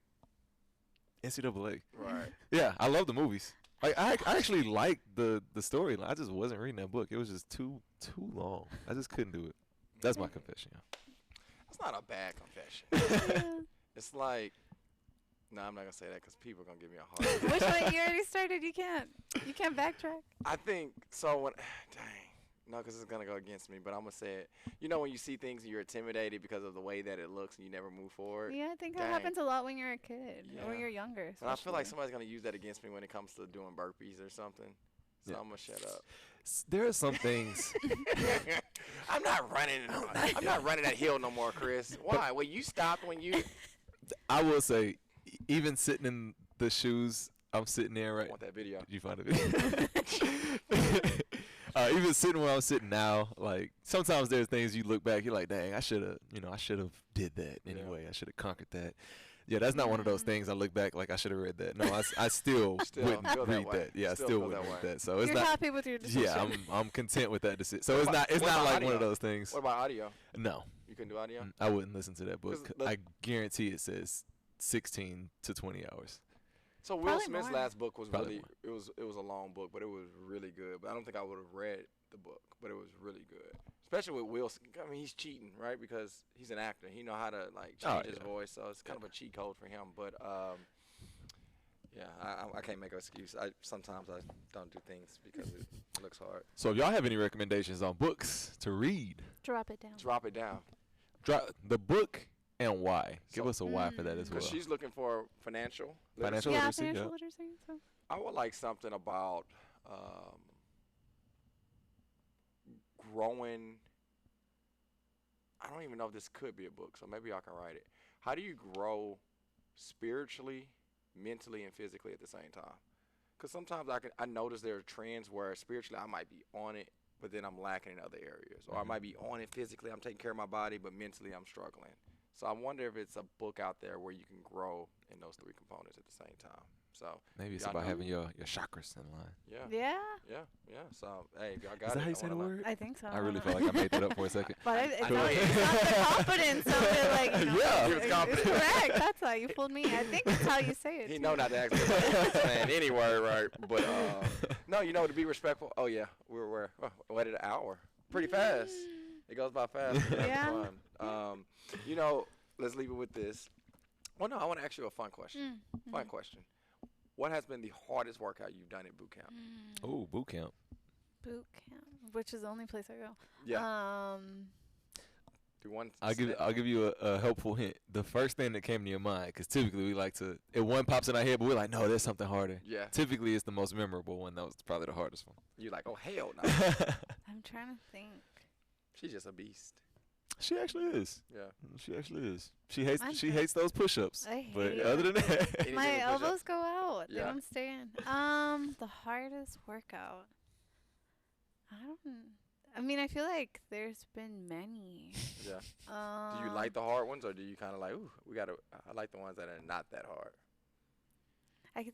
NCAA. Right. Yeah, I love the movies. Like I actually liked the storyline. I just wasn't reading that book. It was just too long. I just couldn't do it. That's my confession. Yeah. That's not a bad confession. It's like, no, I'm not gonna say that because people are gonna give me a hard time. Which one? You already started. You can't backtrack. I think so. No, because it's gonna go against me. But I'm gonna say it. When you see things and you're intimidated because of the way that it looks, and you never move forward. Yeah, I think that happens a lot when you're a kid or when you're younger. And I feel like somebody's gonna use that against me when it comes to doing burpees or something. So I'm gonna shut up. There are some things. I'm not running that hill no more, Chris. Why? Well, you stopped when you. I will say, even sitting in the shoes I'm sitting there, right? I want that video. Did you find a video? Even sitting where I'm sitting now, like sometimes there's things you look back, you're like, dang, I should have did that anyway. I should have conquered that. Yeah, that's not one of those things I look back like I should have read that. No, I still wouldn't read that. Yeah, I still wouldn't read that. So it's You're not happy with your decision. Yeah, I'm content with that decision. So it's not like audio? one of those things. What about audio? No. You can do audio? I wouldn't listen to that book. I guarantee it says 16 to 20 hours. So Will Smith's last book was it was a long book, but it was really good. But I don't think I would have read the book, but it was really good. Especially with Will. I mean, he's cheating, right? Because he's an actor. He know how to change his voice, so it's kind of a cheat code for him. But yeah, I can't make an excuse. Sometimes I don't do things because it looks hard. So if y'all have any recommendations on books to read, drop it down. Drop it down. Drop the book and why. Give us a why for that as well. Because she's looking for financial literacy. Financial literacy. So. I would like something about growing. I don't even know if this could be a book, so maybe I can write it. How do you grow spiritually, mentally, and physically at the same time? Because sometimes I notice there are trends where spiritually I might be on it, but then I'm lacking in other areas. Or I might be on it physically, I'm taking care of my body, but mentally I'm struggling. So I wonder if it's a book out there where you can grow in those three components at the same time. So maybe it's about having your chakras in line. Yeah. So hey, y'all got it. Is that how you say the word? I think so. I really felt like I made that up for a second. But it's not the confidence of it, like he was confident. It's correct. That's how you fooled me. I think that's how you say it. He know not to ask me saying any word right, but no, to be respectful. Oh yeah, we're waited an hour, pretty fast. It goes by fast. Yeah. Fun. Let's leave it with this. Well, no, I want to ask you a fun question. Fun question. What has been the hardest workout you've done at boot camp? Oh, boot camp. Boot camp, which is the only place I go. Yeah. I'll give you a helpful hint. The first thing that came to your mind, because typically we like to, if one pops in our head, but we're like, no, there's something harder. Yeah. Typically it's the most memorable one. That was probably the hardest one. You're like, oh, hell no. I'm trying to think. She's just a beast. She actually is. Yeah. She actually is. She hates those push-ups. I hate but it. other than that. My elbows go out. Yeah. They don't stay in. The hardest workout. I mean, I feel like there's been many. Yeah. Do you like the hard ones, or do you kind of like, ooh, I like the ones that are not that hard?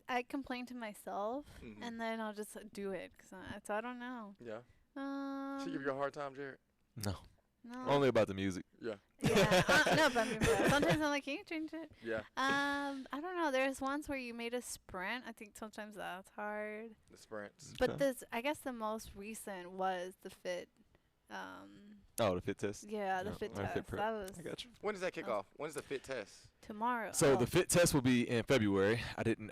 I complain to myself, and then I'll just do it. So I don't know. Yeah. She give you a hard time, Jared? No. No. Only about the music. Yeah. Yeah. No, but sometimes I'm like, can you change it? Yeah. I don't know. There's ones where you made a sprint. I think sometimes that's hard. The sprints. But I guess the most recent was the fit. The fit test? Yeah, the fit test. Fit That was. I got you. When does that kick off? When's the fit test? Tomorrow. So the fit test will be in February. I didn't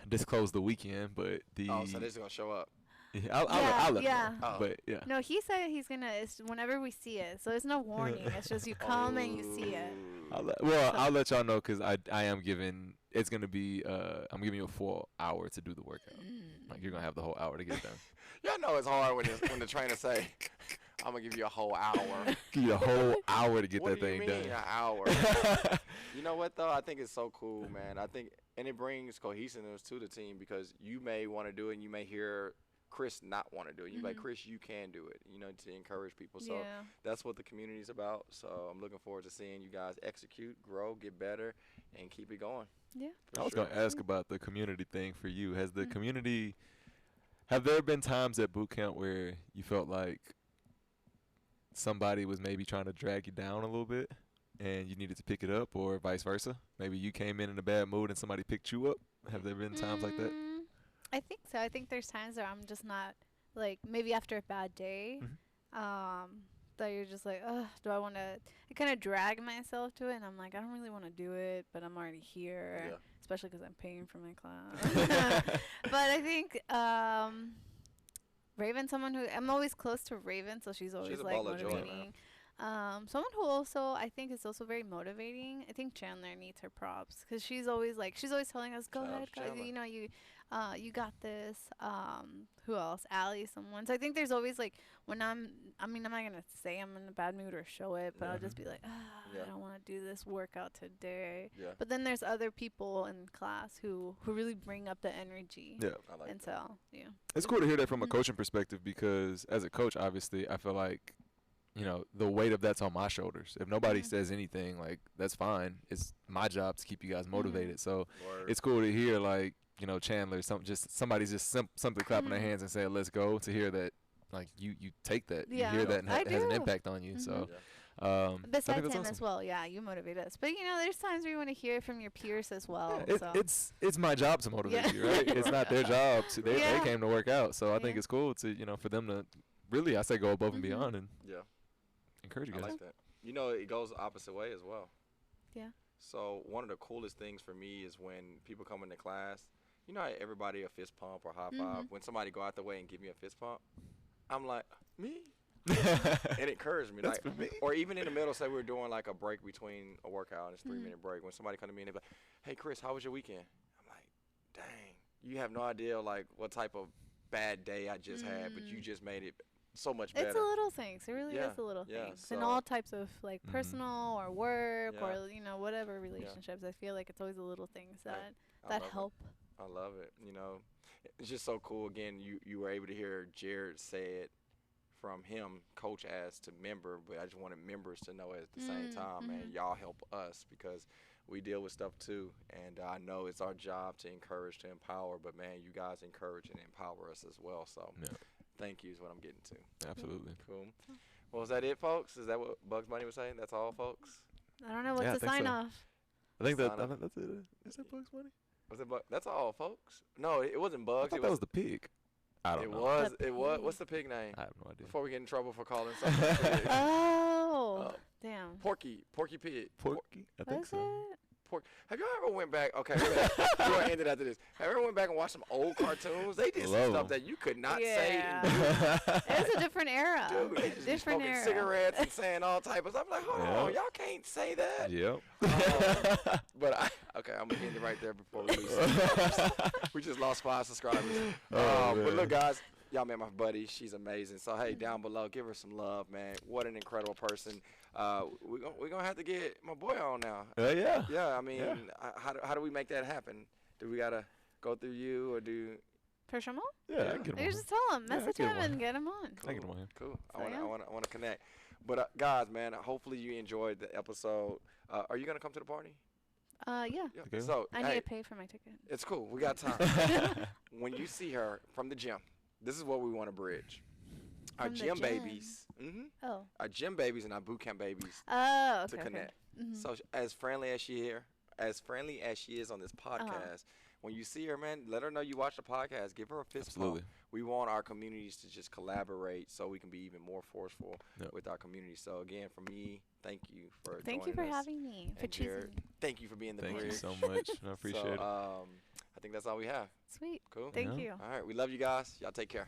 disclose the weekend, but so they're just going to show up. Yeah, I'll let them know. Oh. But yeah. No, he said he's gonna. It's whenever we see it, so it's no warning. It's just you come and you see it. I'll let y'all know because I am giving. It's gonna be. I'm giving you a full hour to do the workout. Like you're gonna have the whole hour to get it done. Y'all know it's hard when the trainer say, "I'm gonna give you a whole hour." Give you a whole hour to get what that thing done. An hour. You know what though? I think it's so cool, man. I think, and it brings cohesiveness to the team because you may want to do it, and you may hear Chris not want to do it. You like, Chris, you can do it. You know, to encourage people. So that's what the community is about. So I'm looking forward to seeing you guys execute, grow, get better, and keep it going. Yeah. I was going to ask about the community thing for you. Has the community, have there been times at boot camp where you felt like somebody was maybe trying to drag you down a little bit and you needed to pick it up, or vice versa? Maybe you came in a bad mood and somebody picked you up. Have there been times like that? I think so. I think there's times where I'm just not, like, maybe after a bad day, that you're just like, ugh, do I want to, I kind of drag myself to it, and I'm like, I don't really want to do it, but I'm already here, especially because I'm paying for my class. But I think Raven, someone who, I'm always close to Raven, so she's always, like, motivating. Someone who also I think is also very motivating. I think Chandler needs her props because she's always telling us, go ahead, guys, you know, you got this. Who else? Allie, someone. So I think there's always, like, when I'm not going to say I'm in a bad mood or show it, but I'll just be like, I don't want to do this workout today. But then there's other people in class who really bring up the energy. I like and that. so, It's cool to hear that from a coaching perspective because as a coach, obviously, I feel like, you know, the weight of that's on my shoulders. If nobody says anything, like, that's fine. It's my job to keep you guys motivated. So it's cool to hear, like, you know, Chandler, somebody's just simply clapping their hands and saying, let's go, to hear that, like, you take that. You hear that and it has an impact on you. So besides him awesome as well, you motivate us. But, you know, there's times where you want to hear from your peers as well. It's my job to motivate you, right? It's not their job. They came to work out. So I think it's cool to, you know, for them to really, I say, go above and beyond and encourage you guys. I like that. You know, it goes the opposite way as well. Yeah. So one of the coolest things for me is when people come into class, you know how everybody a fist pump or high five. When somebody go out the way and give me a fist pump, I'm like, me? It encouraged me. That's like, for me. Or even in the middle, say we were doing like a break between a workout and it's 3-minute break. When somebody come to me and they're like, hey, Chris, how was your weekend? I'm like, dang, you have no idea like what type of bad day I just had, but you just made it so much better. It's the little things. It really is the little things. So in all types of, like, personal or work or, you know, whatever relationships. I feel like it's always the little things that help. I love it. You know, it's just so cool. Again, you were able to hear Jared say it from him, coach as to member, but I just wanted members to know at the same time, man, y'all help us because we deal with stuff too. And I know it's our job to encourage, to empower, but, man, you guys encourage and empower us as well. So thank you is what I'm getting to. Absolutely. Cool. Well, was that it, folks? Is that what Bugs Bunny was saying? That's all, folks? I don't know what's the sign off. I think that's it. Is that Bugs Bunny? Was it That's all, folks. No, it wasn't Bugs. That was the pig. I don't know. It was. What's the pig name? I have no idea. Before we get in trouble for calling something pig. Damn. Porky Pig. Porky? I think so. Have y'all ever went back? Okay, we're gonna end it after this. Have you ever went back and watched some old cartoons? They did some stuff that you could not say. It's a different era. Dude, they just different smoking cigarettes and saying all type of stuff. I'm like, hold on, y'all can't say that. Yep. But I'm gonna end it right there before we lose. We just lost 5 subscribers. But look, guys. Y'all met my buddy. She's amazing. So, hey, down below, give her some love, man. What an incredible person. We're going to have to get my boy on now. Yeah, I mean, how do we make that happen? Do we got to go through you or do – Push him on? Yeah, I can get him on. You just tell him. Message him and get him on. Cool. I get him on here. Cool. So I want to connect. But, guys, man, hopefully you enjoyed the episode. Are you going to come to the party? Yeah. Okay. So, I need to pay for my ticket. It's cool. We got time. When you see her from the gym, this is what we want to bridge. Our gym babies. Our gym babies and our boot camp babies to connect. So as friendly as she is on this podcast, when you see her, man, let her know you watch the podcast. Give her a fist bump. We want our communities to just collaborate so we can be even more forceful with our community. So again, for me, thank you for joining us. Thank you for having me, for choosing me. Thank you for being the bridge. Thank you so much. I appreciate it. I think that's all we have. Sweet. Cool. Thank you. All right. We love you guys. Y'all take care.